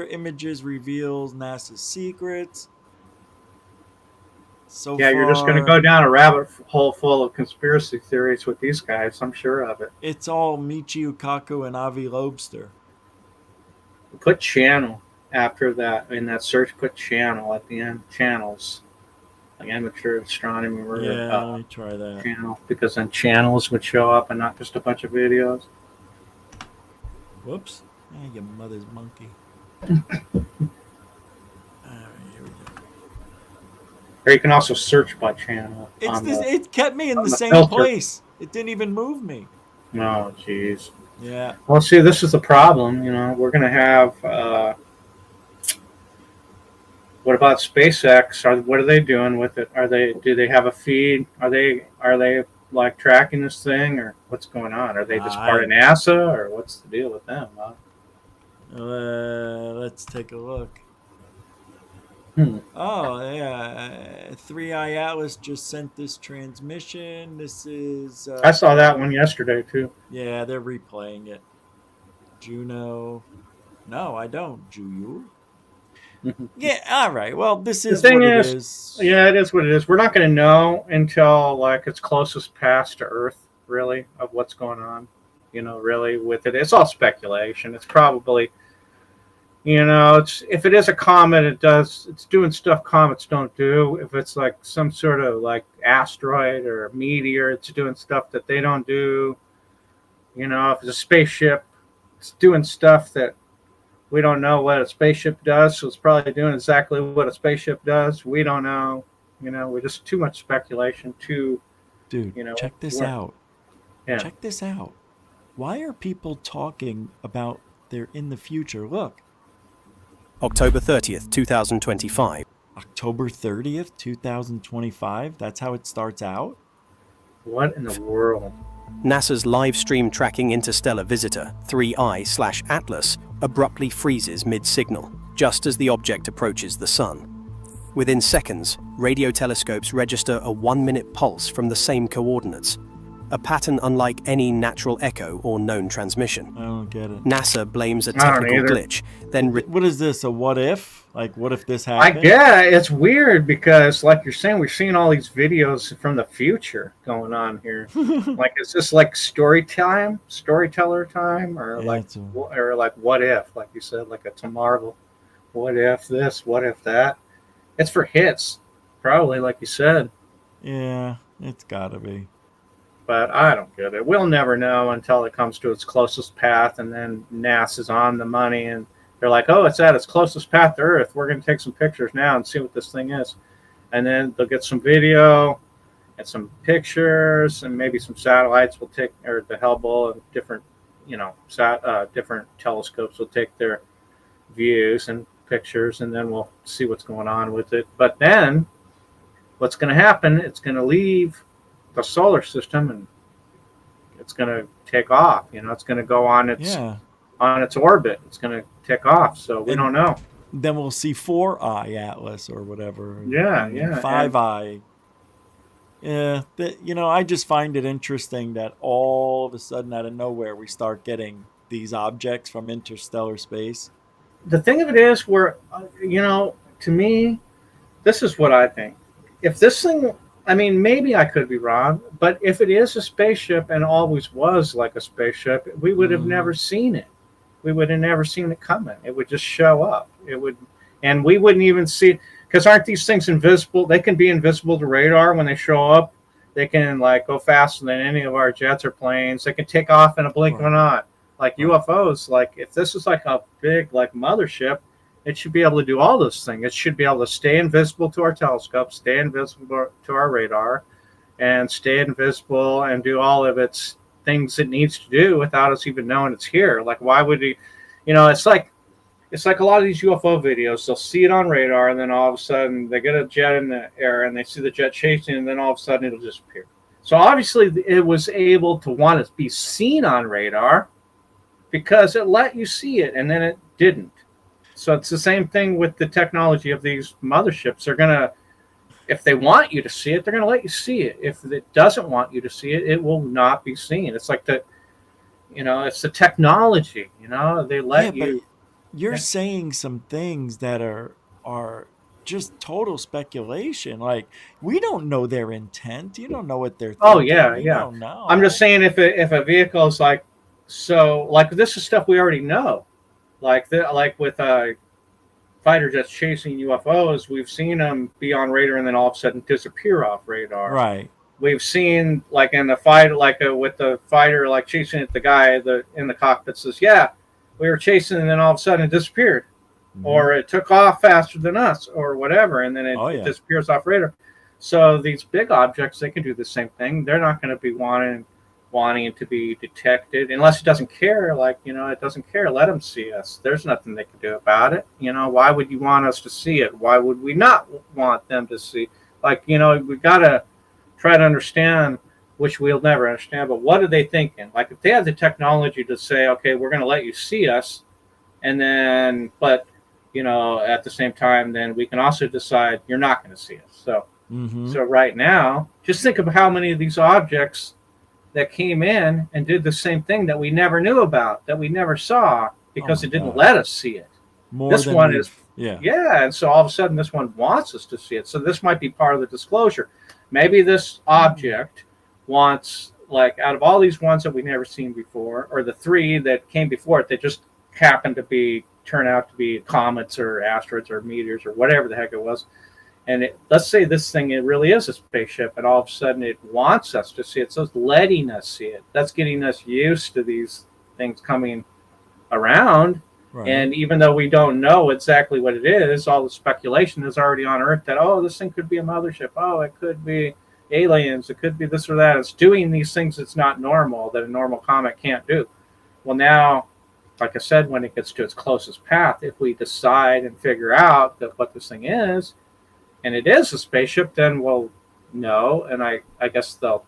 images reveals NASA's secrets. So Yeah, you're just going to go down a rabbit hole full of conspiracy theories with these guys. I'm sure of it. It's all Michio Kaku and Avi Loebster. Put channel after that in that search. Put channel at the end. Channels, like amateur astronomy. Yeah, let me try that. Channel, because then channels would show up and not just a bunch of videos. Whoops! Yeah, your mother's monkey. Or you can also search by channel. It kept me in the same filter. place. It didn't even move me. Oh, jeez. Yeah. Well, see, this is the problem. You know, we're going to have. What about SpaceX? What are they doing with it? Do they have a feed? Are they like tracking this thing, or what's going on? Are they just part of NASA, or what's the deal with them? Huh? Let's take a look. Oh, yeah. 3i Atlas just sent this transmission. This is... I saw that one yesterday, too. Yeah, they're replaying it. Juno. No, I don't. Juyu. Yeah, all right. Well, this is what it is. Yeah, it is what it is. We're not going to know until, like, it's closest past to Earth, really, of what's going on. You know, really, with it. It's all speculation. It's probably... You know, if it is a comet, it's doing stuff comets don't do. If it's like some sort of like asteroid or a meteor, it's doing stuff that they don't do. You know, if it's a spaceship, it's doing stuff that we don't know what a spaceship does. So it's probably doing exactly what a spaceship does. We don't know. You know, we're just too much speculation. Dude, you know, check this out. Yeah. Check this out. Why are people talking about they're in the future? Look. October 30th, 2025. October 30th, 2025? That's how it starts out? What in the world? NASA's live stream tracking interstellar visitor, 3I/Atlas, abruptly freezes mid-signal, just as the object approaches the Sun. Within seconds, radio telescopes register a 1-minute pulse from the same coordinates, a pattern unlike any natural echo or known transmission. I don't get it. NASA blames a technical glitch. Then what is this, a what if? Like, what if this happened? I get it's weird because, like you're saying, we're seeing all these videos from the future going on here. Like, is this like storyteller time, or like what if, like you said, like a Marvel, what if this, what if that? It's for hits, probably, like you said. Yeah, it's gotta be. But I don't get it. We'll never know until it comes to its closest path, and then NASA's on the money, and they're like, oh, it's at its closest path to Earth. We're going to take some pictures now and see what this thing is. And then they'll get some video and some pictures, and maybe some satellites will take, or the Hubble and different, different telescopes will take their views and pictures, and then we'll see what's going on with it. But then what's going to happen, it's going to leave the solar system, and it's going to take off. It's going to go on its orbit. It's going to take off. So we don't know. Then we'll see 4i Atlas or whatever. Yeah. 5i. Yeah, I just find it interesting that all of a sudden, out of nowhere, we start getting these objects from interstellar space. The thing of it is, to me, this is what I think. If this thing, maybe I could be wrong, but if it is a spaceship and always was like a spaceship, we would have never seen it. We would have never seen it coming. It would just show up. And we wouldn't even see, because aren't these things invisible? They can be invisible to radar when they show up. They can go faster than any of our jets or planes. They can take off in a blink of an eye. Like UFOs, if this is like a big mothership, it should be able to do all those things. It should be able to stay invisible to our telescopes, stay invisible to our radar, and stay invisible and do all of its things it needs to do without us even knowing it's here. Why would he? It's like it's like a lot of these UFO videos. They'll see it on radar, and then all of a sudden they get a jet in the air, and they see the jet chasing, and then all of a sudden it'll disappear. So obviously it was able to want to be seen on radar because it let you see it, and then it didn't. So it's the same thing with the technology of these motherships. They're gonna, if they want you to see it, they're gonna let you see it. If it doesn't want you to see it, it will not be seen. It's like it's the technology. They let you. You're saying some things that are just total speculation. Like, we don't know their intent. You don't know what they're thinking. Oh yeah, You yeah. don't know. I'm just saying if a vehicle is like this is stuff we already know. Like with fighter jets chasing UFOs, we've seen them be on radar and then all of a sudden disappear off radar. Right. We've seen like in the fight, with the fighter like chasing at the guy in the cockpit says, "Yeah, we were chasing," and then all of a sudden it disappeared, or it took off faster than us, or whatever, and then it disappears off radar. So these big objects, they can do the same thing. They're not going to be wanting it to be detected unless it doesn't care. It doesn't care. Let them see us. There's nothing they can do about it. Why would you want us to see it? Why would we not want them to see? We got to try to understand, which we'll never understand, but what are they thinking? Like, if they have the technology to say, okay, we're going to let you see us, and then, but, at the same time, then we can also decide you're not going to see us. So, so right now, just think of how many of these objects that came in and did the same thing that we never knew about, that we never saw, because it didn't let us see it. This one is, and so all of a sudden this one wants us to see it. So this might be part of the disclosure. Maybe this object wants, out of all these ones that we've never seen before, or the 3 that came before it, they just happened to turn out to be comets or asteroids or meteors or whatever the heck it was. And let's say this thing, it really is a spaceship, and all of a sudden it wants us to see it. So it's letting us see it. That's getting us used to these things coming around. Right. And even though we don't know exactly what it is, all the speculation is already on Earth that, this thing could be a mothership. Oh, it could be aliens. It could be this or that. It's doing these things that's not normal, that a normal comet can't do. Well, now, like I said, when it gets to its closest path, if we decide and figure out that what this thing is, and it is a spaceship, then we'll know. And I guess they'll,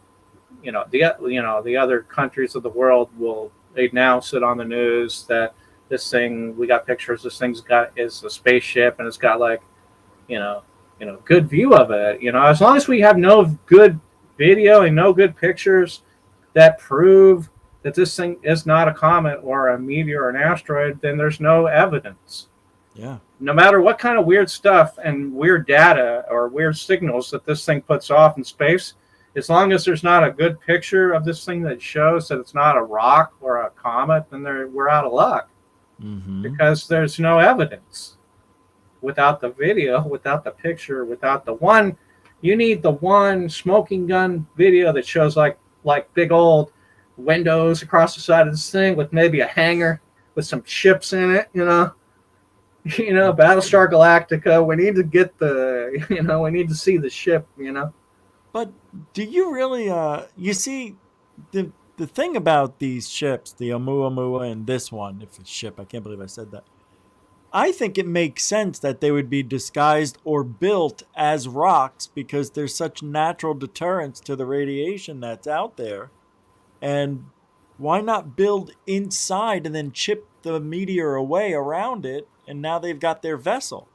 the other countries of the world will announce it on the news that this thing, we got pictures, this thing's is a spaceship, and it's got good view of it. As long as we have no good video and no good pictures that prove that this thing is not a comet or a meteor or an asteroid, then there's no evidence. Yeah. No matter what kind of weird stuff and weird data or weird signals that this thing puts off in space, as long as there's not a good picture of this thing that shows that it's not a rock or a comet, then we're out of luck. Because there's no evidence. Without the video, without the picture, without the one, you need the one smoking gun video that shows like big old windows across the side of this thing with maybe a hangar with some ships in it, Battlestar Galactica. We need to get we need to see the ship, But do you really, you see, the thing about these ships, the Oumuamua and this one, if it's ship, I can't believe I said that. I think it makes sense that they would be disguised or built as rocks because there's such natural deterrence to the radiation that's out there. And why not build inside and then chip the meteor away around it, and now they've got their vessel?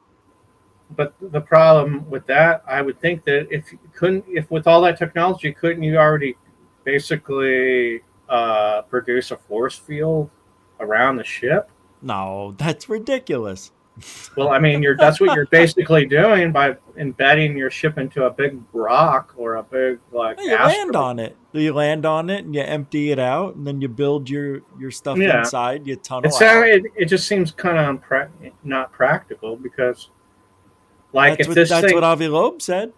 But the problem with that, I would think that if with all that technology, couldn't you already basically produce a force field around the ship? No, that's ridiculous. Well, I mean, that's what you're basically doing by embedding your ship into a big rock or a big you land on it. You land on it and you empty it out, and then you build your stuff inside. You tunnel out. It just seems kind of not practical because, that's what Avi Loeb said.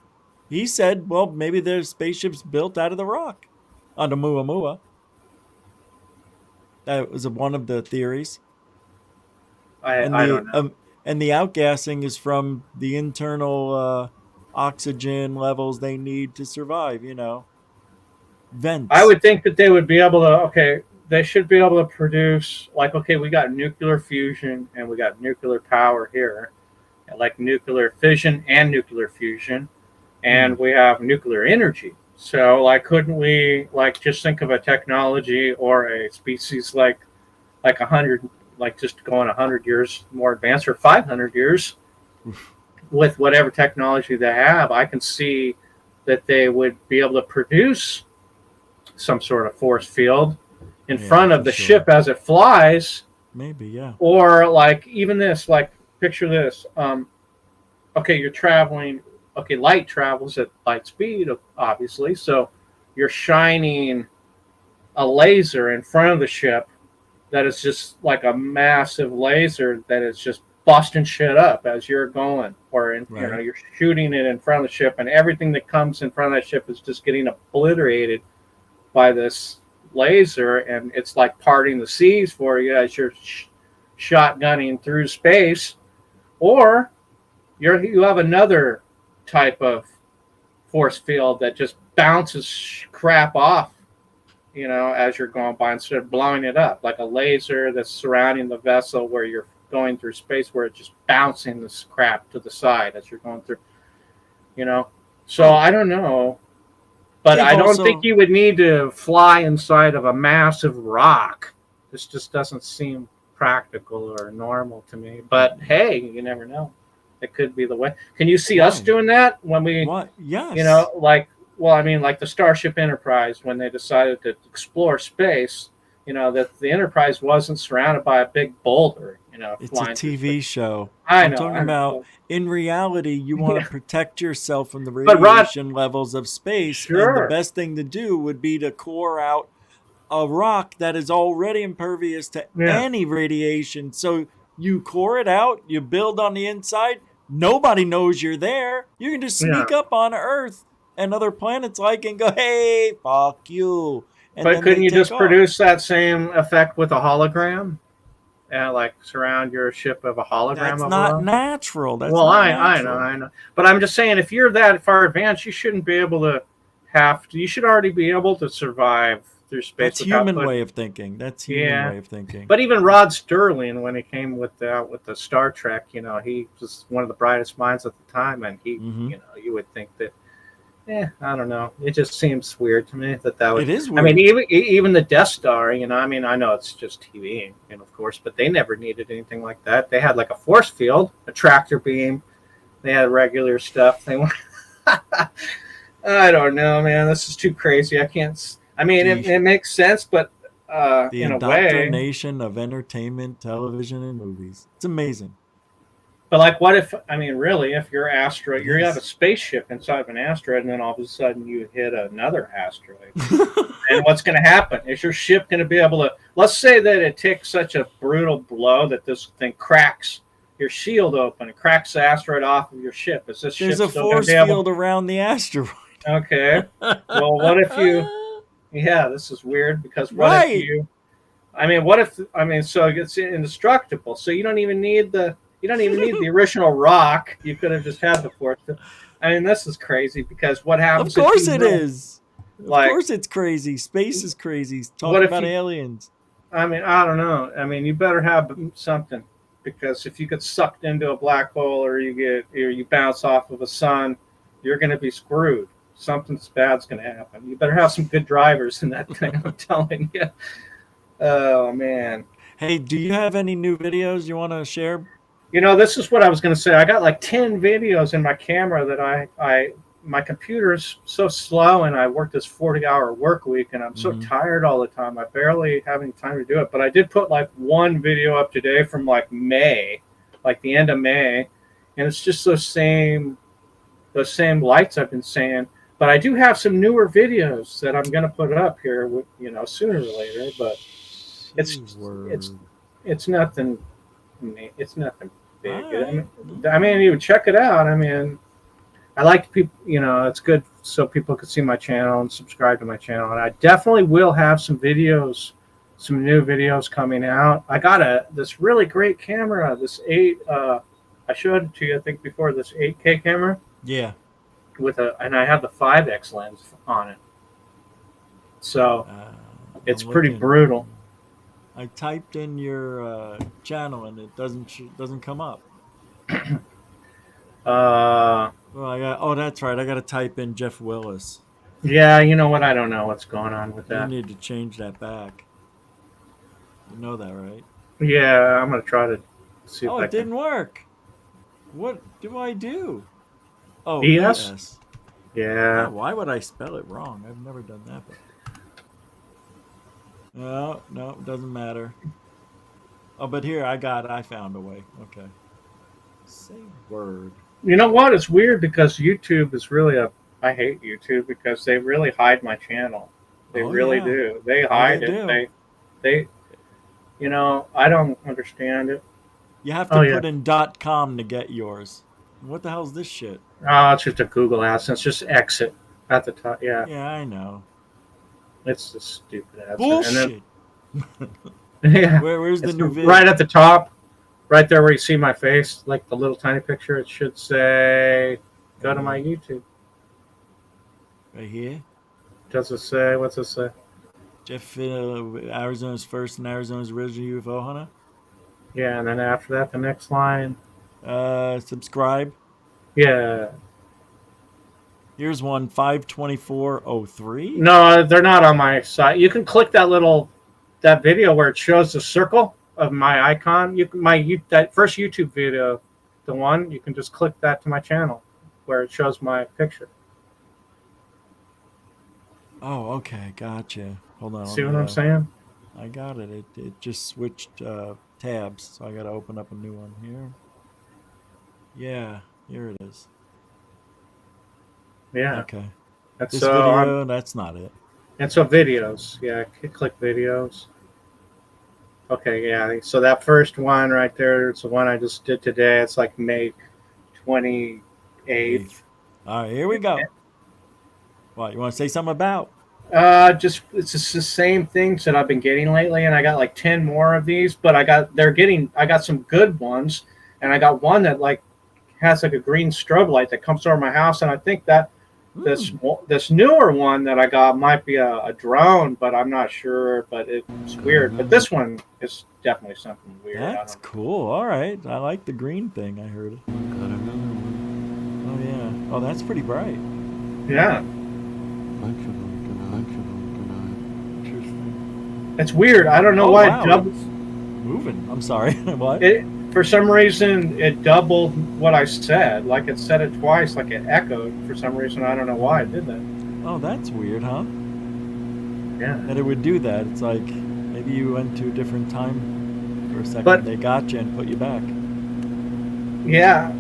He said, well, maybe there's spaceships built out of the rock on Oumuamua. That was one of the theories. I don't know. And the outgassing is from the internal oxygen levels they need to survive, Vents. I would think that they would be able to, they should be able to produce, like, okay, we got nuclear fusion and we got nuclear power here, like nuclear fission and nuclear fusion, and we have nuclear energy. So, like, couldn't we, like, just think of a technology or a species like 100, like just going 100 years more advanced, or 500 years with whatever technology they have? I can see that they would be able to produce some sort of force field in front of the ship as it flies. Maybe, yeah. Or like even this, like picture this. Okay, you're traveling. Okay, light travels at light speed, obviously. So you're shining a laser in front of the ship that is just like a massive laser that is just busting shit up as you're going, or you know, you're shooting it in front of the ship, and everything that comes in front of that ship is just getting obliterated by this laser, and it's like parting the seas for you as you're shotgunning through space. Or you have another type of force field that just bounces crap off, you know, as you're going by, instead of blowing it up, like a laser that's surrounding the vessel where you're going through space, where it's just bouncing this crap to the side as you're going through, you know. So I don't know, but I don't think you would need to fly inside of a massive rock. This just doesn't seem practical or normal to me. But hey, you never know. It could be the way. Can you see us doing that when we, Yes. you know, like, well, I mean, like the Starship Enterprise, when they decided to explore space, you know, that the Enterprise wasn't surrounded by a big boulder, you know. It's a TV show. I'm talking about, in reality, you want to protect yourself from the But radiation levels of space. Sure. And the best thing to do would be to core out a rock that is already impervious to any radiation. So you core it out, you build on the inside, nobody knows you're there. You can just sneak up on Earth and other planets and go, hey, fuck you. And but couldn't you just produce that same effect with a hologram? And like surround your ship of a hologram? That's not natural. That's well, not I know. But I'm just saying, if you're that far advanced, you shouldn't be able to you should already be able to survive through space. That's human way of thinking. That's human way of thinking. But even Rod Serling, when he came with the Star Trek, you know, he was one of the brightest minds at the time, and he, you know, you would think that, I don't know. It just seems weird to me that would. It is weird. I mean, even the Death Star, you know, I mean, I know it's just TV, and of course, but they never needed anything like that. They had like a force field, a tractor beam. They had regular stuff. They were. I don't know, man. This is too crazy. I can't. I mean, it makes sense, but the in a way, indoctrination of entertainment, television, and movies. It's amazing. But like, what if? I mean, really, if you're asteroid, you have a spaceship inside of an asteroid, and then all of a sudden you hit another asteroid, and what's going to happen? Is your ship going to be able to? Let's say that it takes such a brutal blow that this thing cracks your shield open, and cracks the asteroid off of your ship. Is this There's ship a still force be able... field around the asteroid. Okay. Well, what if you? Yeah, this is weird because what if you? I mean, what if? I mean, so it's indestructible. So you don't even need the. You don't even need the original rock. You could have just had the force. I mean, this is crazy because what happens? Of course it is. Like, of course it's crazy. Space is crazy. Talking about aliens. I mean, I don't know. I mean, you better have something, because if you get sucked into a black hole or you bounce off of a sun, you're going to be screwed. Something bad's going to happen. You better have some good drivers in that thing. I'm telling you. Oh man. Hey, do you have any new videos you want to share? You know, this is what I was going to say. I got like 10 videos in my camera that my computer's so slow, and I work this 40-hour work week, and I'm so tired all the time. I barely have any time to do it. But I did put like one video up today from like May, like the end of May, and it's just those same lights I've been saying. But I do have some newer videos that I'm going to put up here, you know, sooner or later. But it's nothing. It's nothing big. I mean, you would check it out. I mean, I like people. You know, it's good so people can see my channel and subscribe to my channel. And I definitely will have some videos, some new videos coming out. I got this really great camera. This I showed it to you, I think, before. This 8K camera. Yeah. And I have the 5X lens on it. So it's pretty brutal. I typed in your channel and it doesn't come up. Uh, Well, that's right. I got to type in Jeff Willis. yeah, you know what? I don't know what's going on with You that. need to change that back. You know that, right? Yeah, I'm gonna try to see if Oh, I it can. didn't work. What do I do? Oh, ES? ES. Yeah. Oh, why would I spell it wrong? I've never done that before. No, it doesn't matter. Oh, but here I found a way. Okay. Say word. You know what? It's weird because YouTube is really I hate YouTube because they really hide my channel. They Oh, really yeah. do. They Oh, hide they it. do. They, I don't understand it. You have Oh to yeah. put in .com to get yours. What the hell's this shit? Oh, it's just a Google AdSense. Just exit at the top. Yeah, Yeah, I know. it's the stupid AdSense. Bullshit. And then, yeah, Where's the it's new vid? right at the top, right there where you see my face, like the little tiny picture. It should say, "Go to my YouTube." Right here. Does it say? What's it say? Jeff, Arizona's first and Arizona's original UFO hunter. Yeah, and then after that, the next line. Subscribe. Yeah. Here's one 5/24/03. No, they're not on my site. You can click that video where it shows the circle of my icon. That first YouTube video, the one you can just click that to my channel, where it shows my picture. Oh, okay, gotcha. Hold on. See what I'm saying? I got it. It just switched tabs, so I got to open up a new one here. Yeah, here it is. Yeah. Okay. That's This video, that's not it. And so videos, yeah, click videos. Okay, yeah. So that first one right there, it's the one I just did today. It's like May 28th. All right, here we go. What, you want to say something about? It's just the same things that I've been getting lately, and I got like 10 more of these. But I got some good ones, and I got one that like has like a green strobe light that comes over my house, and I think that this newer one that I got might be a drone, but I'm not sure. But it's weird. But this one is definitely something weird. That's cool. All right, I like the green thing. I heard it. Got another one. Oh yeah. Oh, that's pretty bright. Yeah. It's weird. I don't know why wow, it doubled. it's moving. I'm sorry. What? For some reason, it doubled what I said. Like it said it twice, like it echoed for some reason. I don't know why it did that. Oh, that's weird, huh? Yeah. That it would do that. It's like maybe you went to a different time for a second. But- they got you and put you back. Yeah.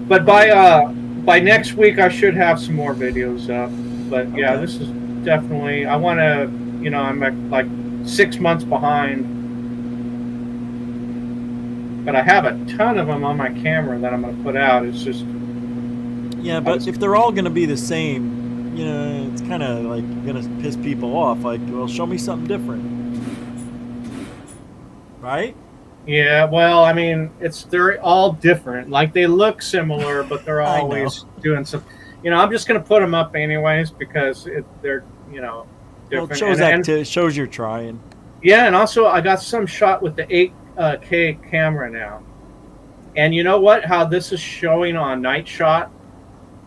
But by next week, I should have some more videos up. But yeah, Okay. this is definitely. I want to. I'm like 6 months behind. But I have a ton of them on my camera that I'm going to put out. It's just. Yeah, but if they're all going to be the same, it's kind of like going to piss people off. Like, well, show me something different. Right? Yeah, well, I mean, they're all different. Like they look similar, but they're I always doing some. I'm just going to put them up anyways because they're Well, different. it shows it shows you're trying. Yeah, and also I got some shot with the 8K camera now. And you know what? How this is showing on night shot.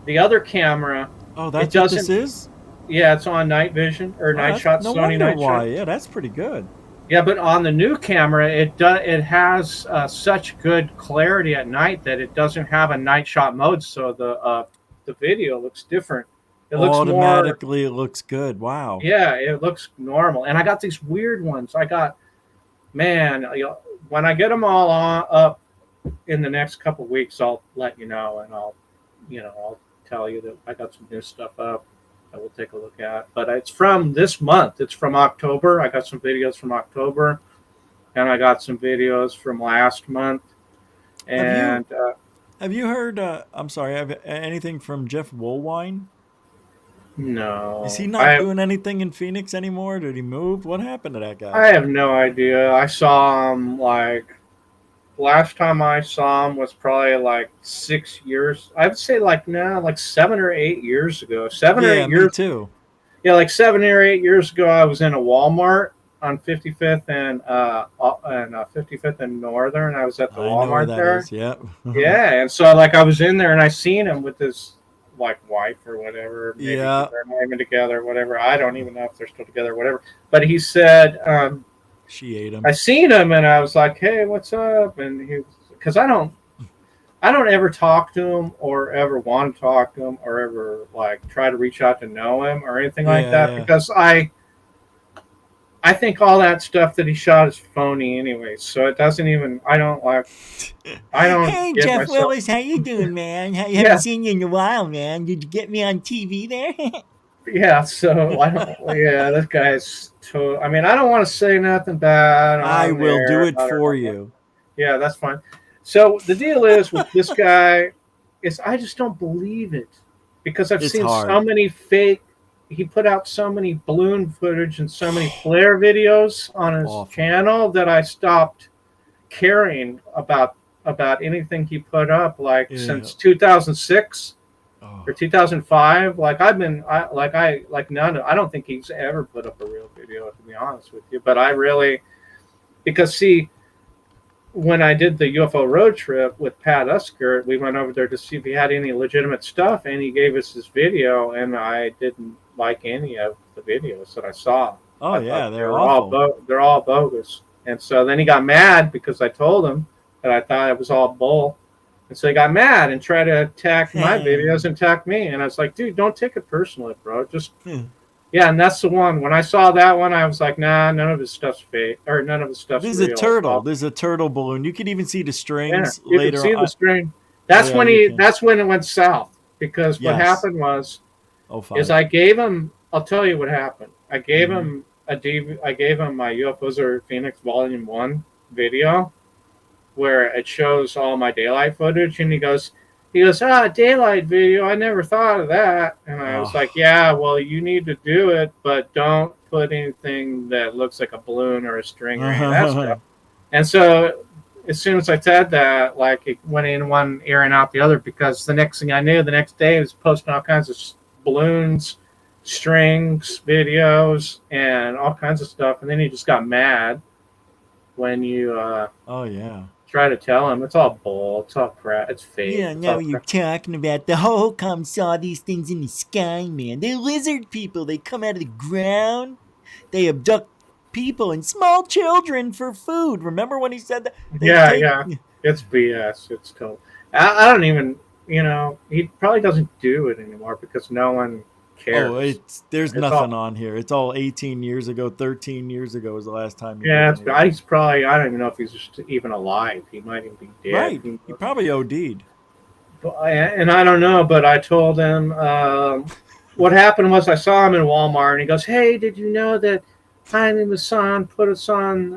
The other camera. Oh, that's what this is? Yeah, it's on night vision or night shot. No Sony wonder night why. shot. Yeah, that's pretty good. Yeah, but on the new camera, it has such good clarity at night that it doesn't have a night shot mode, so the video looks different. It looks automatically. It looks good. Wow. Yeah, it looks normal. And I got these weird ones. When I get them all up in the next couple weeks, I'll let you know, and I'll tell you that I got some new stuff up that we'll take a look at. But it's from this month. It's from October. I got some videos from October, and I got some videos from last month. And have you heard? I'm sorry. Anything from Jeff Woolwine? no, Is he not doing anything in Phoenix anymore? Did he move? What happened to that guy? I have no idea. I saw him last time I saw him was probably like 6 years. I would say like 7 or 8 years ago. 7 or 8 years me too. Yeah, like 7 or 8 years ago, I was in a Walmart. on 55th and 55th and Northern. I was at the I know where Walmart that there. is. Yep. Yeah, and so like I was in there and I seen him with his like wife or whatever. Maybe Yeah. they're not even together, whatever. I don't even know if they're still together, whatever. But he said, She ate him. I seen him and I was like, hey, what's up? And he, because I don't ever talk to him or ever want to talk to him or ever like try to reach out to know him or anything like that because I think all that stuff that he shot is phony anyway. So it doesn't even. I don't. Hey, get Jeff myself, Willis, how you doing, man? Haven't seen you in a while, man. Did you get me on TV there? Yeah. So I don't. Yeah, this guy's. I mean, I don't want to say nothing bad. I will do it I don't for know. you. Yeah, that's fine. So the deal is with this guy is I just don't believe it because I've It's seen hard. so many fake. He put out so many balloon footage and so many flare videos on his Awful. channel that I stopped caring about anything he put up since 2006 or 2005. Like I don't think he's ever put up a real video, to be honest with you. But I really, because see, when I did the UFO road trip with Pat Uskert, we went over there to see if he had any legitimate stuff, and he gave us this video, and I didn't like any of the videos that I saw. Oh, yeah, they're all awful. they're all bogus. And so then he got mad because I told him that I thought it was all bull. And so he got mad and tried to attack my videos and attack me. And I was like, dude, don't take it personally, bro. Just yeah, and that's the one. When I saw that one, I was like, nah, none of his stuff's fake, or none of his stuff's There's real. a turtle. There's a turtle balloon. You could even see the strings You later can see on. the string. That's when that's when it went south. Because what happened was is I gave him. I'll tell you what happened. I gave him I gave him my UFOs Over Phoenix Volume 1 video, where it shows all my daylight footage, and he goes, daylight video. I never thought of that. And I was like, yeah, well, you need to do it, but don't put anything that looks like a balloon or a string or any of that stuff. And so as soon as I said that, like it went in one ear and out the other, because the next thing I knew, the next day, he was posting all kinds of balloons, strings, videos, and all kinds of stuff. And then he just got mad when you try to tell him it's all bull, it's all crap, it's fake. Yeah, now you're talking about the whole come saw these things in the sky, man. They're lizard people. They come out of the ground. They abduct people and small children for food. Remember when he said that? Yeah. It's BS. It's total. I don't even, he probably doesn't do it anymore because no one cares. There's nothing on here. It's all 18 years ago, 13 years ago was the last time. He's probably, I don't even know if he's just even alive. He might even be dead. Right. He probably OD'd. And I don't know, but I told him what happened was I saw him in Walmart, and he goes, "Hey, did you know that Jaime Maussan put us on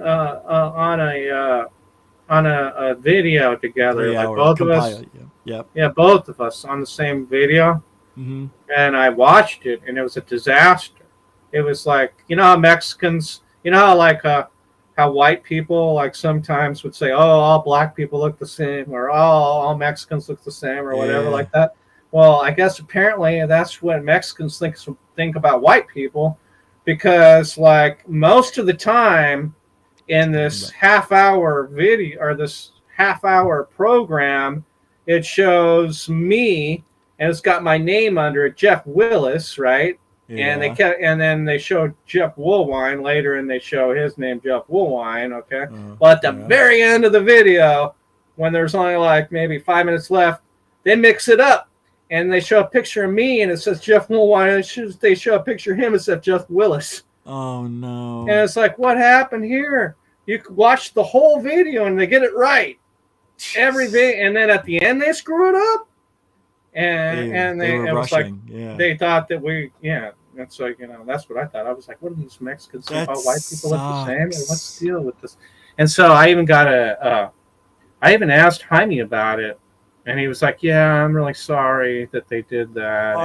a video together, like both of us? Yeah, both of us on the same video." Mm-hmm. And I watched it, and it was a disaster. It was like, how Mexicans, how white people like sometimes would say, "Oh, all black people look the same," or "Oh, all Mexicans look the same," or whatever like that. Well, I guess apparently that's what Mexicans think about white people, because like most of the time in this half-hour video or this half-hour program, it shows me. And it's got my name under it, Jeff Willis, right? Yeah. And then they show Jeff Woolwine later, and they show his name, Jeff Woolwine. Okay. Well, at the very end of the video, when there's only like maybe 5 minutes left, they mix it up, and they show a picture of me, and it says Jeff Woolwine. And they show a picture of him, it says Jeff Willis. Oh no! And it's like, what happened here? You could watch the whole video, and they get it right. Everything, and then at the end they screw it up. And they it was like they thought that that's like that's what I thought. I was like, what do these Mexicans think about white people look the same? And what's the deal with this? And so I even I even asked Jaime about it, and he was like, yeah, I'm really sorry that they did that.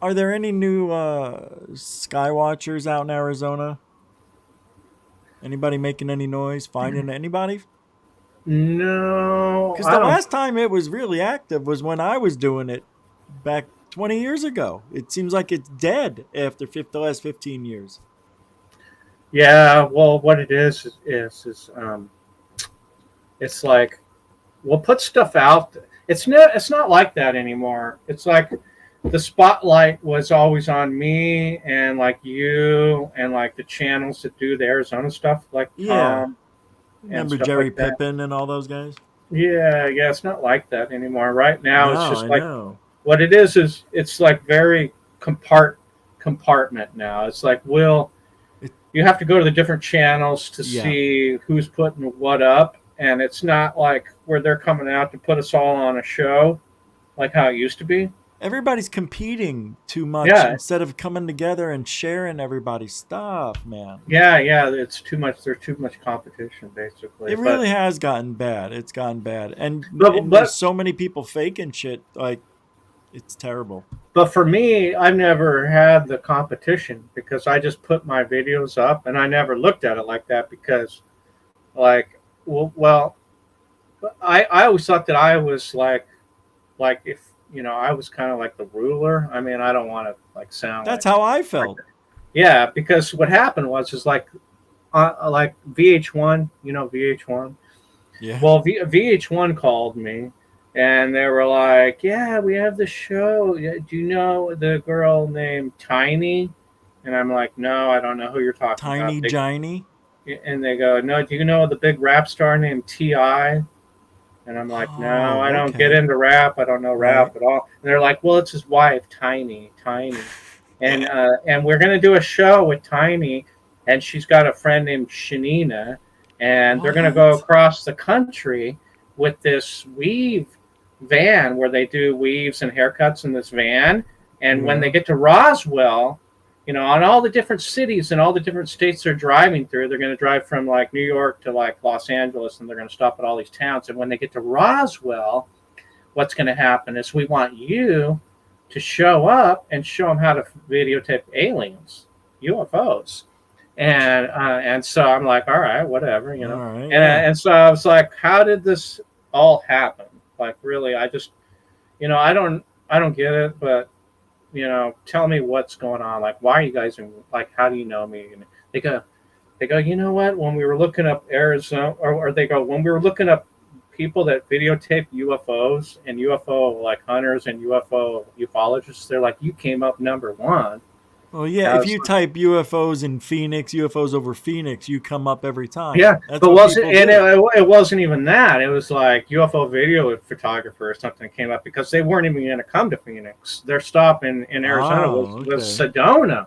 Are there any new Skywatchers out in Arizona? Anybody making any noise? Finding anybody? No, because the last time it was really active was when I was doing it back 20 years ago. It seems like it's dead after the last 15 years. Yeah, well, what it is it's like we'll put stuff out. It's not like that anymore. It's like the spotlight was always on me and like you and like the channels that do the Arizona stuff, like Yeah. Tom and Remember stuff Jerry like that. Pippin and all those guys? Yeah, it's not like that anymore. Right now, it's No, just I like know. what it is it's like very compartment now. It's like you have to go to the different channels to Yeah. see who's putting what up, and it's not like where they're coming out to put us all on a show like how it used to be. Everybody's competing too much Yeah. instead of coming together and sharing everybody's stuff, man. Yeah, it's too much. There's too much competition, basically. It really has gotten bad. It's gotten bad. And But- there's so many people faking shit. Like, it's terrible. But for me, I've never had the competition because I just put my videos up, and I never looked at it like that because, like, well, I always thought that I was like if I was kind of like the ruler. I mean, I don't want to like sound. That's like, how I felt. Yeah, because what happened was like VH1, VH1. Yeah. Well, VH1 called me, and they were like, "Yeah, we have the show. Do you know the girl named Tiny?" And I'm like, "No, I don't know who you're talking Tiny about." Giny. And they go, "No, do you know the big rap star named T.I.?" And I'm like, "No, I don't get into rap. I don't know rap at all." And they're like, "Well, it's his wife, Tiny." And we're gonna do a show with Tiny, and she's got a friend named Shanina, and they're gonna go across the country with this weave van where they do weaves and haircuts in this van. And when they get to Roswell, on all the different cities and all the different states they're driving through, they're going to drive from like New York to like Los Angeles, and they're going to stop at all these towns. And when they get to Roswell, what's going to happen is we want you to show up and show them how to videotape aliens, UFOs. And so I'm like, all right, whatever, All right, and so I was like, how did this all happen? Like, really, I just, I don't get it, but tell me what's going on. Like, why are you guys like, how do you know me? And they go, you know what? When we were looking up Arizona, or they go, when we were looking up people that videotape UFOs and UFO like hunters and UFO ufologists, they're like, you came up number one. Well, yeah, if you type UFOs in Phoenix, UFOs over Phoenix, you come up every time. Yeah, That's but what people do. it wasn't even that. It was like UFO video photographer or something came up because they weren't even going to come to Phoenix. Their stop in Arizona was Sedona.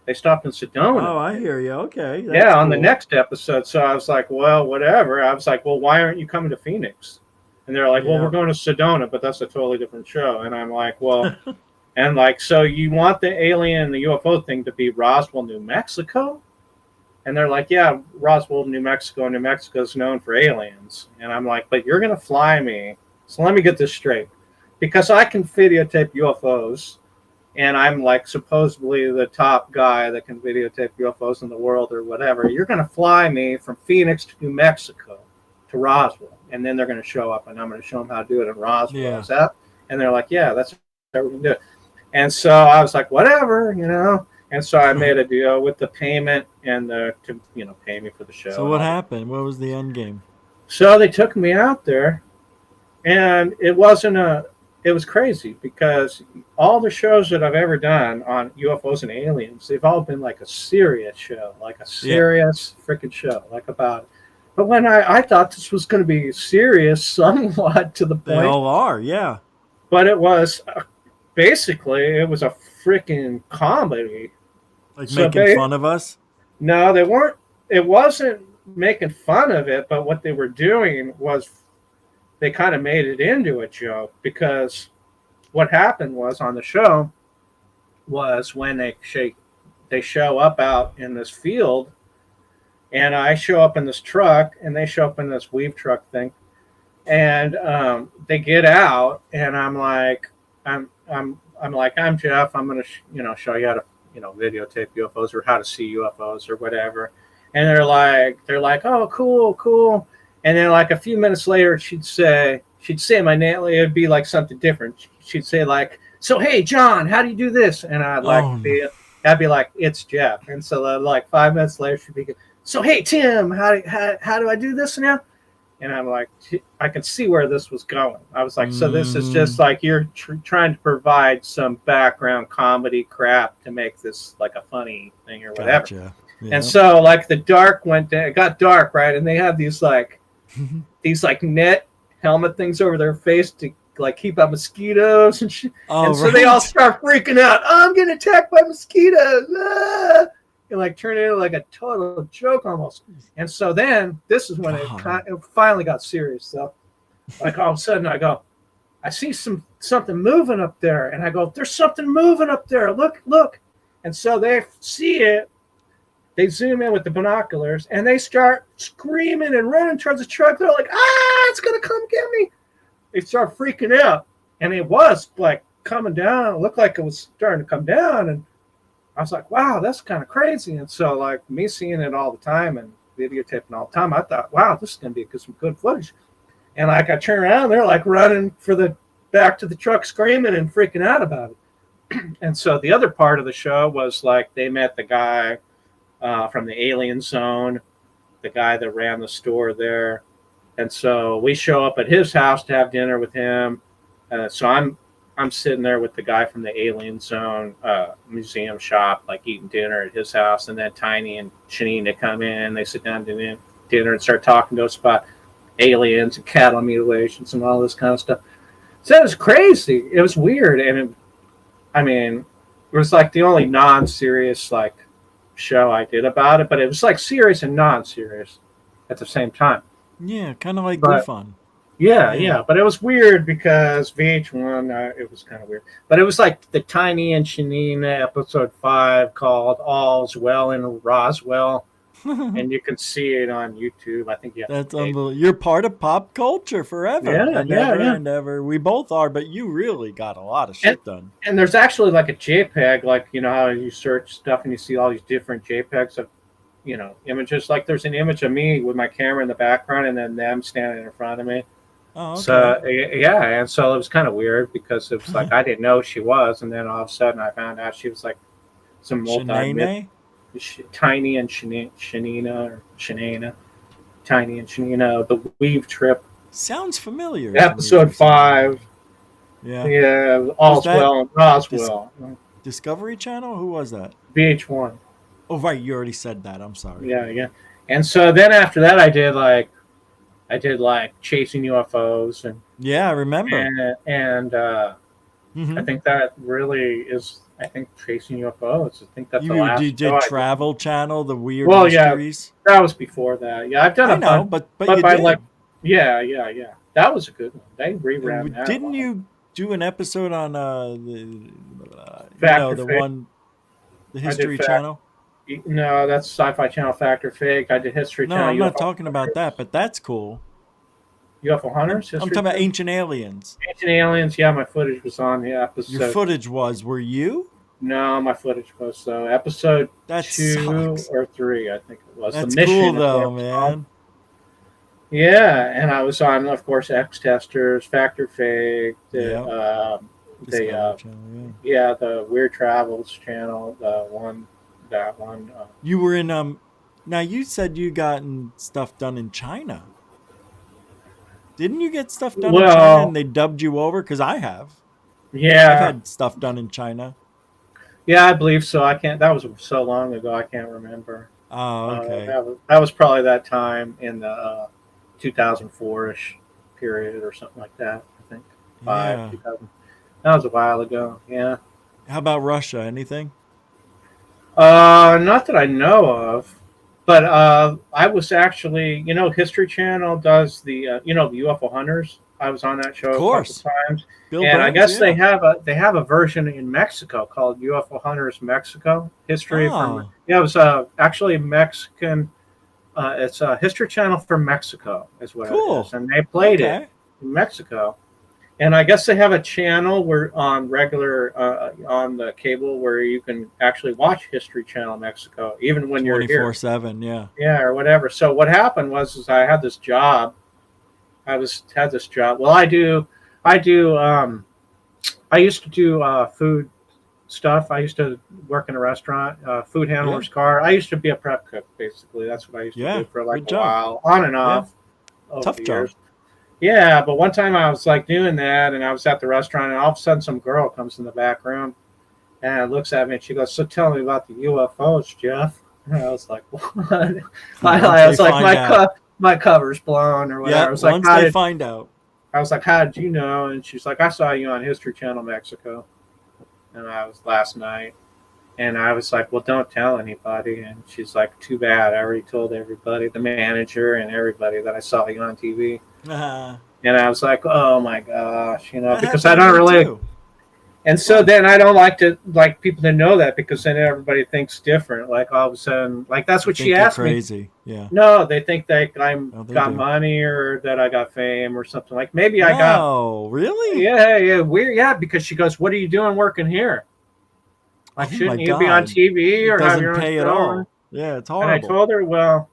They stopped in Sedona. Oh, I hear you. Okay. Yeah, on the next episode. So I was like, well, whatever. I was like, well, why aren't you coming to Phoenix? And they're like, well, we're going to Sedona, but that's a totally different show. And I'm like, well... And like, so you want the alien and the UFO thing to be Roswell, New Mexico? And they're like, yeah, Roswell, New Mexico. New Mexico is known for aliens. And I'm like, but you're going to fly me. So let me get this straight. Because I can videotape UFOs, and I'm like supposedly the top guy that can videotape UFOs in the world or whatever. You're going to fly me from Phoenix to New Mexico to Roswell. And then they're going to show up, and I'm going to show them how to do it in Roswell. Yeah. Is that? And they're like, yeah, that's how we're going to do it. And so I was like, whatever, And so I made a deal with the payment and to pay me for the show. So what happened? What was the end game? So they took me out there, and it was crazy because all the shows that I've ever done on UFOs and aliens, they've all been like a serious show, like a serious freaking show, like about it. But when I thought this was going to be serious somewhat to the point. They all are, yeah. But it was... Basically, it was a freaking comedy. Like making fun of us? No, they weren't. It wasn't making fun of it, but what they were doing was they kind of made it into a joke because what happened was on the show was when they show up out in this field, and I show up in this truck, and they show up in this weave truck thing, and they get out, and I'm like, I'm Jeff. I'm going to, show you how to, videotape UFOs or how to see UFOs or whatever. And they're like, oh, cool. And then like a few minutes later, she'd say my name. It'd be like something different. She'd say like, so, hey, John, how do you do this? And I'd like I'd be like, it's Jeff. And so like 5 minutes later, she'd be, so, hey, Tim, how do I do this now? And I'm like, I can see where this was going. I was like, so this is just like you're trying to provide some background comedy crap to make this like a funny thing or whatever. Gotcha. Yeah. And so like the dark went down, it got dark, right? And they had these like net helmet things over their face to like keep out mosquitoes and shit. And so they all start freaking out. Oh, I'm getting attacked by mosquitoes. Ah! It like turned into like a total joke almost. And so then this is when it finally got serious. So like all of a sudden I go, I see something moving up there. And I go, there's something moving up there. Look. And so they see it. They zoom in with the binoculars and they start screaming and running towards the truck. They're like, it's going to come get me. They start freaking out. And it was like coming down. It looked like it was starting to come down. And I was like, wow, that's kind of crazy. And so, like, me seeing it all the time and videotaping all the time, I thought, wow, this is going to be some good footage. And, like, I turn around, they're, like, running back to the truck screaming and freaking out about it. And so the other part of the show was, like, they met the guy from the alien zone, the guy that ran the store there. And so we show up at his house to have dinner with him. So I'm sitting there with the guy from the Alien Zone museum shop, like eating dinner at his house, and then Tiny and Shanina come in. They sit down to dinner and start talking to us about aliens and cattle mutilations and all this kind of stuff. So it was crazy. It was weird, and it was like the only non-serious like show I did about it, but it was like serious and non-serious at the same time. Yeah, kind of like GUFON. Yeah, but it was weird because VH1, it was kind of weird. But it was like the Tiny and Shanina episode 5 called All's Well in Roswell. And you can see it on YouTube. I think that's unbelievable. You're part of pop culture forever. And ever. We both are, but you really got a lot of shit done. And there's actually like a JPEG, like, you know how you search stuff and you see all these different JPEGs of, you know, images. Like there's an image of me with my camera in the background and then them standing in front of me. Oh, okay. So and so it was kind of weird because it was like I didn't know she was, and then all of a sudden I found out she was like some Tiny and Shanina, Tiny and Shanina, the Weave Trip. Sounds familiar. Episode 5. Yeah, All's Well in Roswell. Discovery Channel. Who was that? VH1. Oh right, you already said that. I'm sorry. Yeah. And so then after that, I did like chasing UFOs and I remember. And I think that really is. I think chasing UFOs. I think that's the last. You did Travel Channel, the weird mysteries. Yeah, that was before that. Yeah, I've done a bunch. But you did. Like, yeah. That was a good one. They reran that. Didn't you do an episode on the History Channel? No, that's Sci-Fi Channel Factor Fake. I did History Channel. No, I'm not talking about that, but that's cool. UFO Hunters? I'm talking about Ancient Aliens. Ancient Aliens, yeah, my footage was on the episode. Your footage were you? No, my footage was episode 2 or 3, I think it was. That's the mission cool though, man. Yeah, and I was on, of course, X Testers, Factor Fake, the Weird Travels channel, that one. You were in now you said you gotten stuff done in China. Didn't you get stuff done in China and they dubbed you over? Because I have. Yeah. I've had stuff done in China. Yeah, I believe so. That was so long ago, I can't remember. Oh, okay. That was probably that time in the 2004-ish period or something like that, I think. 2000. That was a while ago, yeah. How about Russia? Anything? Not that I know of. But I was actually, History Channel does the UFO Hunters. I was on that show a couple times, I guess they have a version in Mexico called UFO Hunters Mexico History. It was actually Mexican. It's a History Channel for Mexico is what it is, and they played it in Mexico. And I guess they have a channel where on on the cable where you can actually watch History Channel Mexico, even when you're here. 24/7, yeah. Yeah, or whatever. So what happened was I had this job. Well, I used to do food stuff. I used to work in a restaurant, food handler's car. I used to be a prep cook, basically. That's what I used to do for like good a job. while, on and Yeah. off over Tough the job. years. Yeah, but one time I was like doing that, and I was at the restaurant, and all of a sudden some girl comes in the back room and looks at me, and she goes, "So tell me about the UFOs, Jeff." And I was like, "What?" I was like, my cover's blown or whatever. Yeah, I was like, once they find out. I was like, "How did you know?" And she's like, "I saw you on History Channel Mexico." And I was last night. And I was like, "Well, don't tell anybody." And she's like, "Too bad. I already told everybody, the manager and everybody, that I saw you on TV." And I was like, "Oh my gosh," because I don't really. Too. And so then I don't like people to know that, because then everybody thinks different. Like all of a sudden, like that's what she asked crazy. me. Yeah. No, they think that they got do. money or that I got fame or something. Like maybe I got. Oh, really? Yeah, weird. Yeah, because she goes, "What are you doing working here? Like, shouldn't you be on TV or have your own pay show?" at all. Yeah, it's horrible. And I told her, "Well,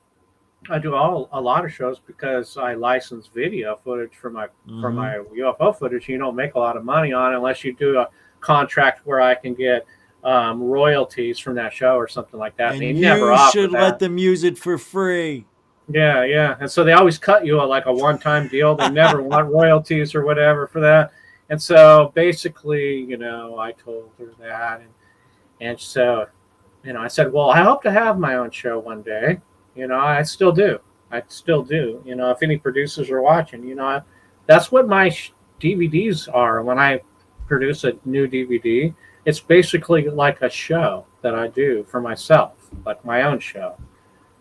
I do a lot of shows because I license video footage for my UFO footage. You don't make a lot of money on it unless you do a contract where I can get royalties from that show or something like that." And they you never offer should that. let them use it for free. Yeah. And so they always cut you like a one-time deal. They never want royalties or whatever for that. And so basically, I told her that, and so, I said, "Well, I hope to have my own show one day." I still do. If any producers are watching, that's what my DVDs are. When I produce a new DVD, it's basically like a show that I do for myself, like my own show.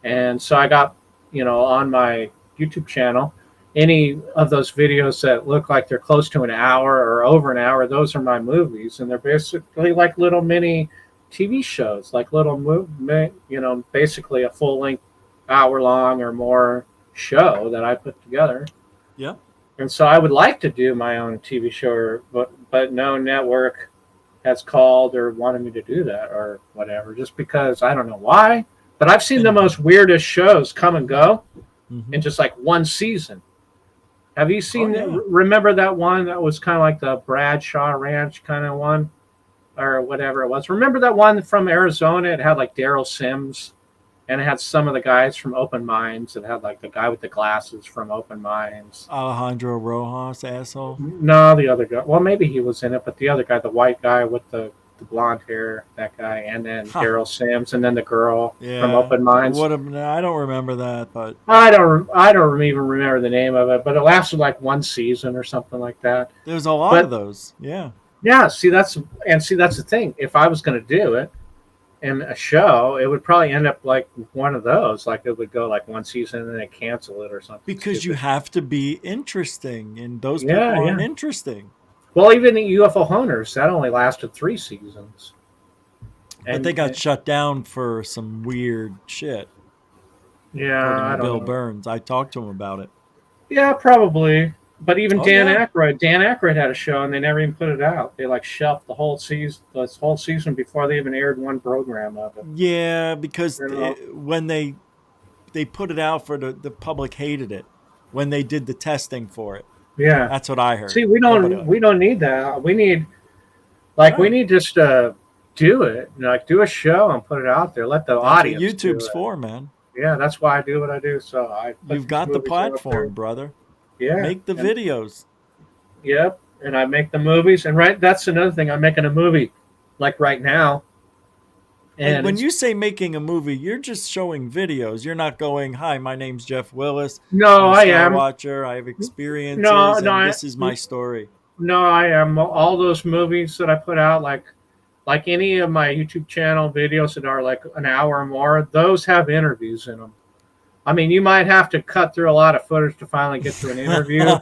And so I got, on my YouTube channel, any of those videos that look like they're close to an hour or over an hour, those are my movies. And they're basically like little mini TV shows, like little basically a full-length hour-long or more show that I put together. Yeah. And so I would like to do my own TV show, but no network has called or wanted me to do that or whatever, just because I don't know why. But I've seen the most weirdest shows come and go in just like one season. Have you seen remember that one that was kind of like the Bradshaw Ranch kind of one or whatever it was? Remember that one from Arizona? It had like Daryl Sims, and it had some of the guys from Open Minds. It had like the guy with the glasses from Open Minds. Alejandro Rojas, asshole. No, the other guy. Well, maybe he was in it, but the other guy, the white guy with the blonde hair, that guy, and then Daryl Sims, and then the girl from Open Minds. I don't remember that, but I don't even remember the name of it. But it lasted like one season or something like that. There's a lot of those. Yeah. Yeah. See, that's the thing. If I was going to do it in a show, it would probably end up like one of those. Like it would go like one season and then they cancel it or something. Because stupid. you have to be interesting, and those people aren't interesting. Well, even the UFO Hunters, that only lasted 3 seasons. But they got shut down for some weird shit. Yeah, I don't Bill know. Burns. I talked to him about it. Yeah, probably. But even Dan yeah. Aykroyd had a show, and they never even put it out. They like shelved the whole season before they even aired one program of it. Yeah, because when they put it out for the public hated it when they did the testing for it. Yeah, that's what I heard. See, we don't need that. We need just to do it, do a show and put it out there. Let the audience. That's what YouTube's for, man. Yeah, that's why I do what I do. So you've got the platform, brother. Yeah, make the videos. Yep, and I make the movies. And that's another thing. I'm making a movie, like right now. And when you say making a movie, you're just showing videos. You're not going, "Hi, my name's Jeff Willis. No, I am. Watcher. I have experiences. And this is my story." No, I am. All those movies that I put out, like any of my YouTube channel videos that are like an hour or more, those have interviews in them. I mean, you might have to cut through a lot of footage to finally get to an interview,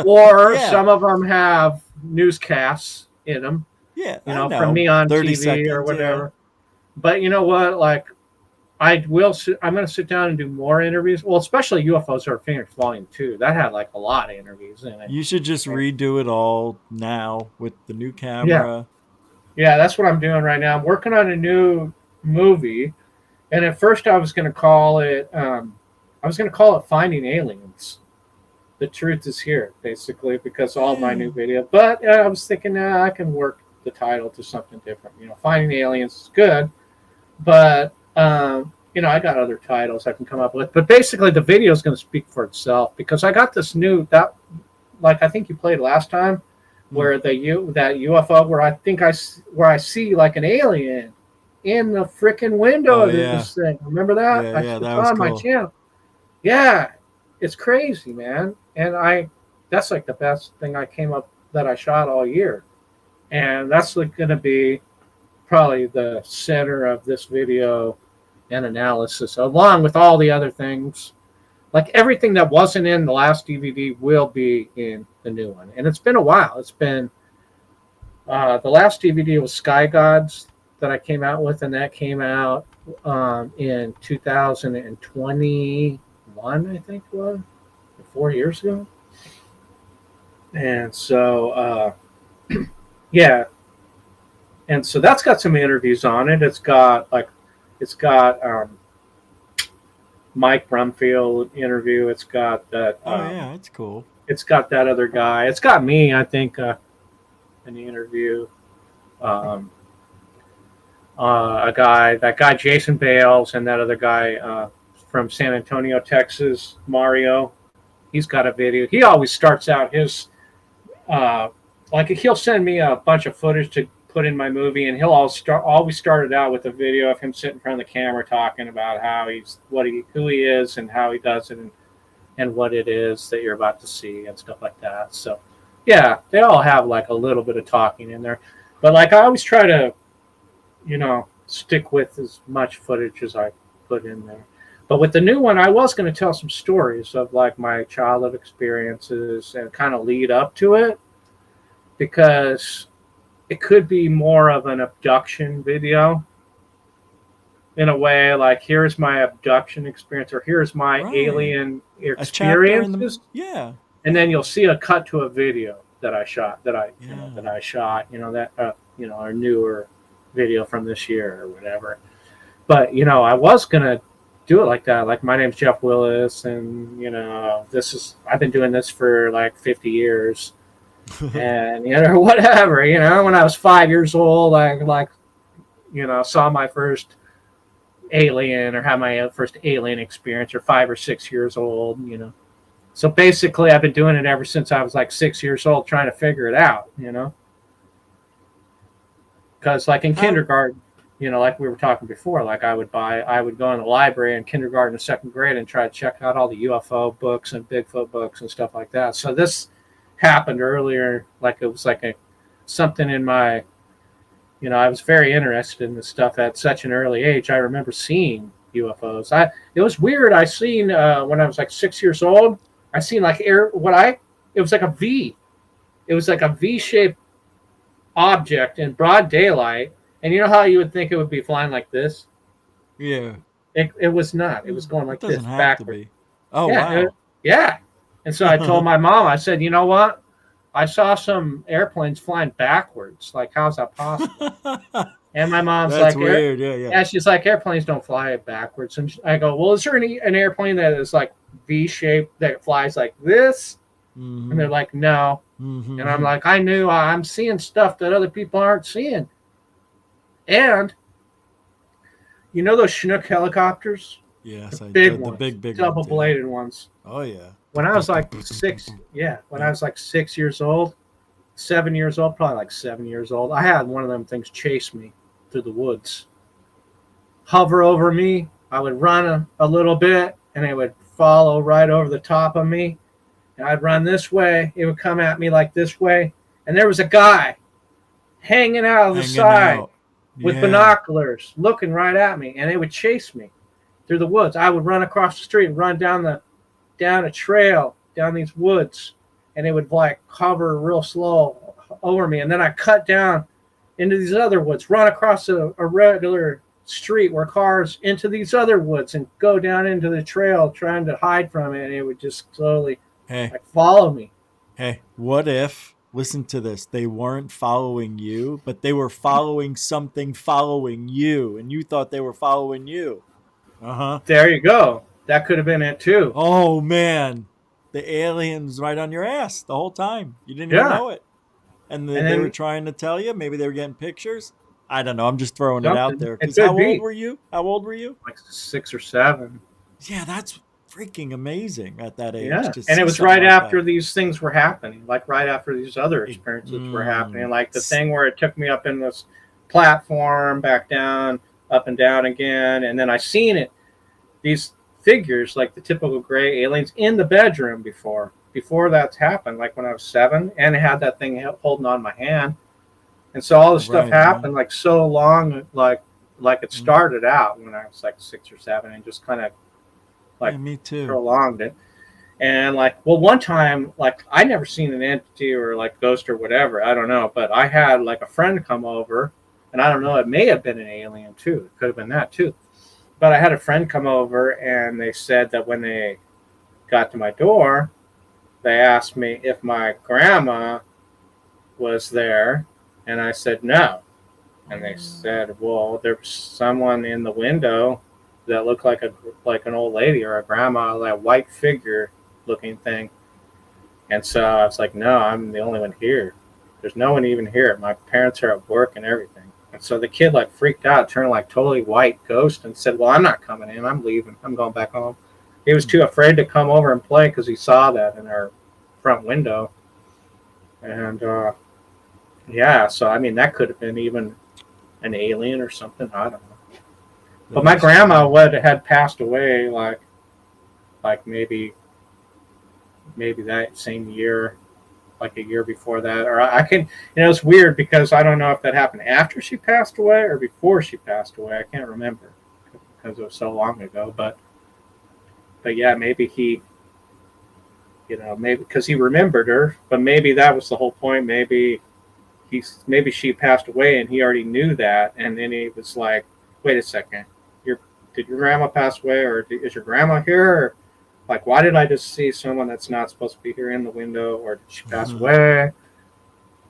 or some of them have newscasts in them. Yeah, from me on TV or whatever. Yeah. But you know what? Like, I'm going to sit down and do more interviews. Well, especially UFOs Are Phoenix Volume 2. That had like a lot of interviews in it. You should just redo it all now with the new camera. Yeah, that's what I'm doing right now. I'm working on a new movie, and at first I was going to call it Finding Aliens. The Truth Is Here, basically, because all my new video. But I was thinking, I can work the title to something different. Finding the Aliens is good, but I got other titles I can come up with. But basically, the video is going to speak for itself because I got this new like I think you played last time, where that UFO where I see like an alien in the freaking window of this thing. Remember that? Yeah, that it's was on my cool. channel. Yeah, it's crazy, man. And that's like the best thing that I shot all year. And that's like going to be probably the center of this video and analysis, along with all the other things. Like everything that wasn't in the last DVD will be in the new one. And it's been a while. It's been, the last DVD was Sky Gods that I came out with, and that came out in 2021, I think it was, 4 years ago. And so, yeah. And so that's got some interviews on it. It's got Mike Brumfield interview. It's got that. Yeah, it's cool. It's got that other guy. It's got me, I think, in the interview. That guy Jason Bales, and that other guy from San Antonio, Texas, Mario. He's got a video. He always starts out his he'll send me a bunch of footage to put in my movie, and he'll always start it out with a video of him sitting in front of the camera talking about who he is and how he does it and what it is that you're about to see and stuff like that. So yeah, they all have like a little bit of talking in there, but like I always try to stick with as much footage as I put in there. But with the new one, I was going to tell some stories of like my childhood experiences and kind of lead up to it, because it could be more of an abduction video in a way, like here's my abduction experience, or here's my alien experiences. Yeah. And then you'll see a cut to a video that I shot, a newer video from this year or whatever. But, I was going to do it like that. Like, my name's Jeff Willis, and, I've been doing this for like 50 years. And, whatever, when I was 5 years old, I saw my first alien, or had my first alien experience, or 5 or 6 years old, So basically, I've been doing it ever since I was like 6 years old, trying to figure it out, Because like in kindergarten, like we were talking before, like I would go in the library in kindergarten and second grade and try to check out all the UFO books and Bigfoot books and stuff like that. So this happened earlier, like it was like something in my, I was very interested in this stuff at such an early age. I remember seeing UFOs. It was weird. I seen when I was like 6 years old, I seen like it was like a V. It was like a V-shaped object in broad daylight. And you know how you would think it would be flying like this? Yeah. It was not. It was going like this backward. Oh, yeah, wow. Yeah. And so I told my mom, I said, you know what? I saw some airplanes flying backwards. Like, how's that possible? And my mom's That's like, weird. Yeah. Yeah, she's like, airplanes don't fly backwards. And I go, well, is there an airplane that is like V-shaped that flies like this? Mm-hmm. And they're like, no. Mm-hmm. And I'm like, I'm seeing stuff that other people aren't seeing. And those Chinook helicopters? Yes, the big ones, the big double-bladed ones. Oh yeah. When I was like 6 years old, 7 years old, probably like 7 years old, I had one of them things chase me through the woods, hover over me. I would run a little bit, and it would follow right over the top of me. And I'd run this way. It would come at me like this way. And there was a guy hanging out of the side with binoculars looking right at me. And it would chase me through the woods. I would run across the street and run down a trail, down these woods. And it would like hover real slow over me. And then I cut down into these other woods, run across a regular street where cars into these other woods and go down into the trail trying to hide from it. And it would just slowly follow me. Hey, what if, listen to this, they weren't following you, but they were following something following you, and you thought they were following you? Uh-huh. There you go. That could have been it too. Oh, man. The alien's right on your ass the whole time. You didn't even know it. and And they were then trying to tell you. Maybe they were getting pictures. I don't know. I'm just throwing it out something. there. It Because could how old be were you? How old were you? like 6 or 7. Yeah, that's freaking amazing at that age Yeah, to and it see was something right like after that. these things were happening, like right after these other experiences were happening, like the thing where it took me up in this platform, back down, up and down again, and then I seen it, these figures, like the typical gray aliens, in the bedroom before that's happened, like when I was 7, and I had that thing holding on my hand, and so all this stuff Right, right. happened like so long, like it started out when I was like 6 or 7, and just kind of like Yeah, me too. prolonged it. And like, well, one time, like I never seen an entity or like ghost or whatever, I don't know, but I had like a friend come over, and I don't know, it may have been an alien too. It could have been that too. But I had a friend come over, and they said that when they got to my door, they asked me if my grandma was there, and I said no. And they said, well, there's someone in the window that looked like an old lady or a grandma, that white figure looking thing. And so I was like, no, I'm the only one here. There's no one even here. My parents are at work and everything. And so the kid like freaked out, turned like totally white ghost, and said, well, I'm not coming in. I'm leaving. I'm going back home. He was too afraid to come over and play because he saw that in our front window. And yeah, so I mean, that could have been even an alien or something. I don't know. But my grandma had passed away like maybe that same year, like a year before that. Or I can, it's weird because I don't know if that happened after she passed away or before she passed away. I can't remember because it was so long ago. But yeah, maybe he, maybe because he remembered her. But maybe that was the whole point. Maybe she passed away and he already knew that, and then he was like, wait a second, did your grandma pass away, or is your grandma here? Or, like, why did I just see someone that's not supposed to be here in the window, or did she pass away?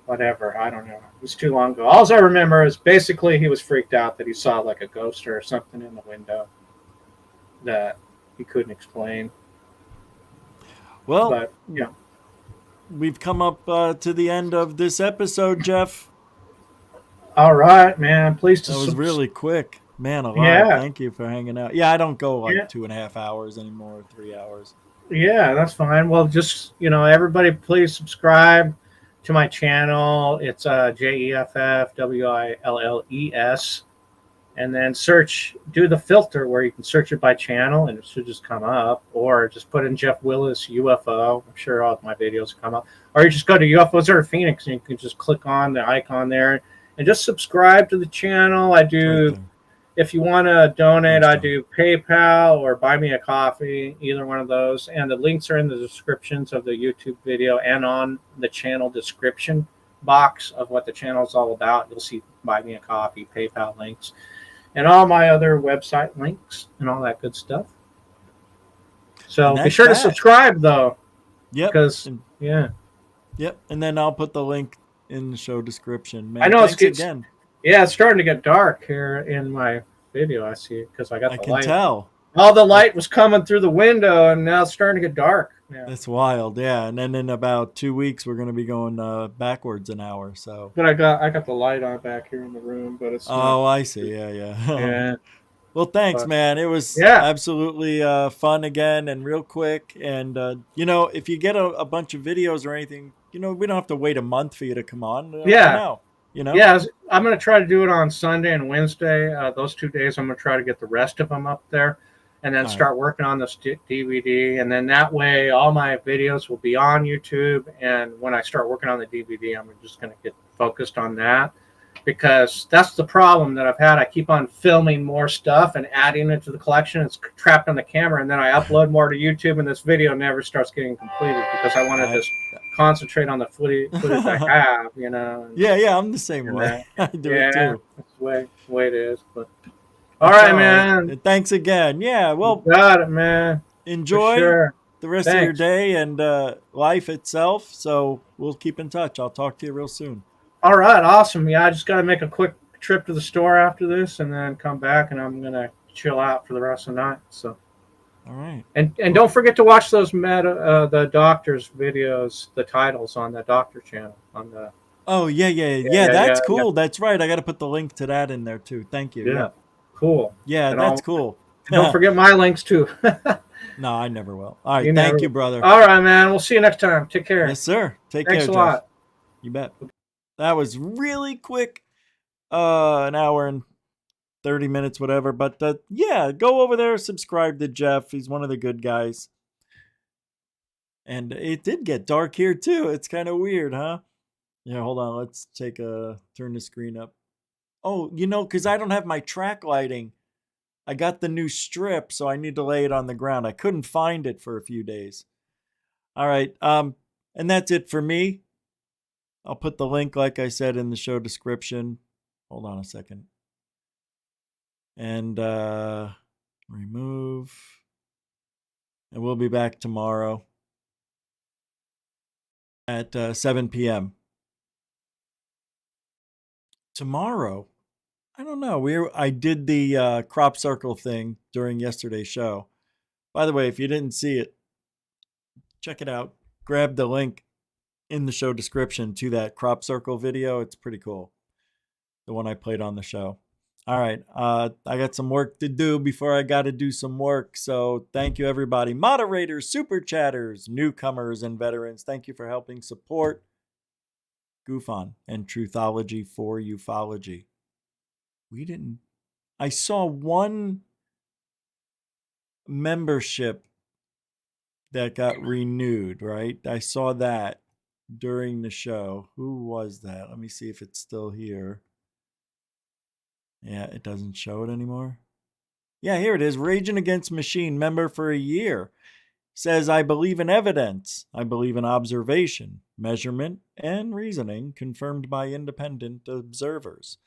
Whatever, I don't know. It was too long ago. All I remember is basically he was freaked out that he saw like a ghost or something in the window that he couldn't explain. Well, but we've come up to the end of this episode, Jeff. All right, man. Please. That was really quick. Man alive, Yeah. Thank you for hanging out. Yeah, I don't go like 2.5 hours anymore, 3 hours. Yeah, that's fine. Well, just, everybody please subscribe to my channel. It's JEFFWILLES. And then do the filter where you can search it by channel and it should just come up. Or just put in Jeff Willis UFO. I'm sure all of my videos come up. Or you just go to UFOs or Phoenix and you can just click on the icon there and just subscribe to the channel. I do. If you want to donate, I do PayPal or buy me a coffee, either one of those. And the links are in the descriptions of the YouTube video and on the channel description box of what the channel is all about. You'll see buy me a coffee, PayPal links, and all my other website links and all that good stuff. So be sure to subscribe, though. Yep. Because, Yep. And then I'll put the link in the show description. Man, I know thanks again. Yeah, it's starting to get dark here in my video. I see it because I got the light. I can tell. All the light was coming through the window, and now it's starting to get dark. Yeah. That's wild, yeah. And then in about 2 weeks, we're going to be going backwards an hour. So. But I got the light on back here in the room, but it's. I see. Yeah. Yeah. Well, thanks, man. It was absolutely fun again and real quick. And if you get a bunch of videos or anything, we don't have to wait a month for you to come on. Yeah. I'm going to try to do it on Sunday and Wednesday. Those 2 days, I'm going to try to get the rest of them up there and then start working on this DVD. And then that way, all my videos will be on YouTube. And when I start working on the DVD, I'm just going to get focused on that because that's the problem that I've had. I keep on filming more stuff and adding it to the collection. It's trapped on the camera. And then I upload more to YouTube and this video never starts getting completed because I want to just concentrate on the footage I have, Yeah, I'm the same way. I do it too. That's the way it is. But all right, man. And thanks again. Yeah, well, you got it, man. Enjoy the rest of your day and life itself. So we'll keep in touch. I'll talk to you real soon. All right, awesome. Yeah, I just got to make a quick trip to the store after this, and then come back, and I'm gonna chill out for the rest of the night. So. All right. And don't forget to watch those the doctor's videos, the titles on the doctor channel, on the Oh, yeah. yeah, That's yeah, cool. That's right. I got to put the link to that in there too. Thank you. yeah. Cool. Yeah, And that's cool. don't forget my links too. No, I never will. All right. You Thank never you, will. brother. All right, man. We'll see you next time. Take care. Yes, sir. Take Thanks care, a Jeff. lot. You bet. That was really quick. An hour and 30 minutes, whatever. But yeah, go over there, subscribe to Jeff. He's one of the good guys. And it did get dark here too. It's kind of weird, huh? Yeah, hold on. Let's turn the screen up. Oh, because I don't have my track lighting. I got the new strip, so I need to lay it on the ground. I couldn't find it for a few days. All right. And that's it for me. I'll put the link, like I said, in the show description. Hold on a second. And remove. And we'll be back tomorrow at 7 p.m. Tomorrow? I don't know. I did the crop circle thing during yesterday's show. By the way, if you didn't see it, check it out. Grab the link in the show description to that crop circle video. It's pretty cool. The one I played on the show. All right. I got some work to do before I got to do some work. So thank you, everybody. Moderators, super chatters, newcomers, and veterans. Thank you for helping support GUFON and Truthology for Ufology. I saw one membership that got renewed, right? I saw that during the show. Who was that? Let me see if it's still here. Yeah, it doesn't show it anymore. Yeah, here it is. Raging Against Machine, member for a year. Says, I believe in evidence. I believe in observation, measurement, and reasoning confirmed by independent observers.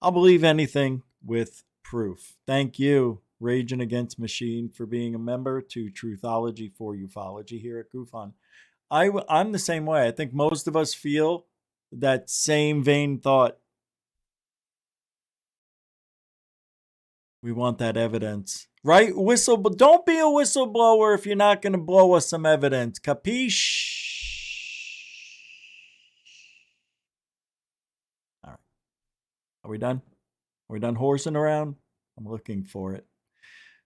I'll believe anything with proof. Thank you, Raging Against Machine, for being a member to Truthology for Ufology here at GUFON. I'm the same way. I think most of us feel that same vain thought. We want that evidence, right? Don't be a whistleblower if you're not going to blow us some evidence. Capiche? All right. Are we done? Are we done horsing around? I'm looking for it.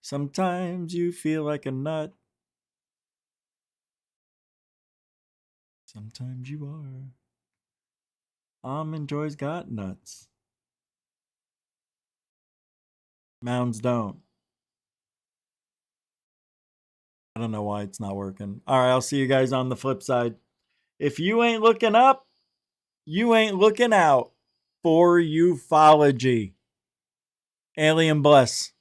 Sometimes you feel like a nut. Sometimes you are. Almond Joy's got nuts. Mounds don't. I don't know why it's not working. All right, I'll see you guys on the flip side. If you ain't looking up, you ain't looking out for ufology. Alien bless.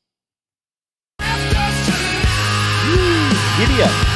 Giddy up.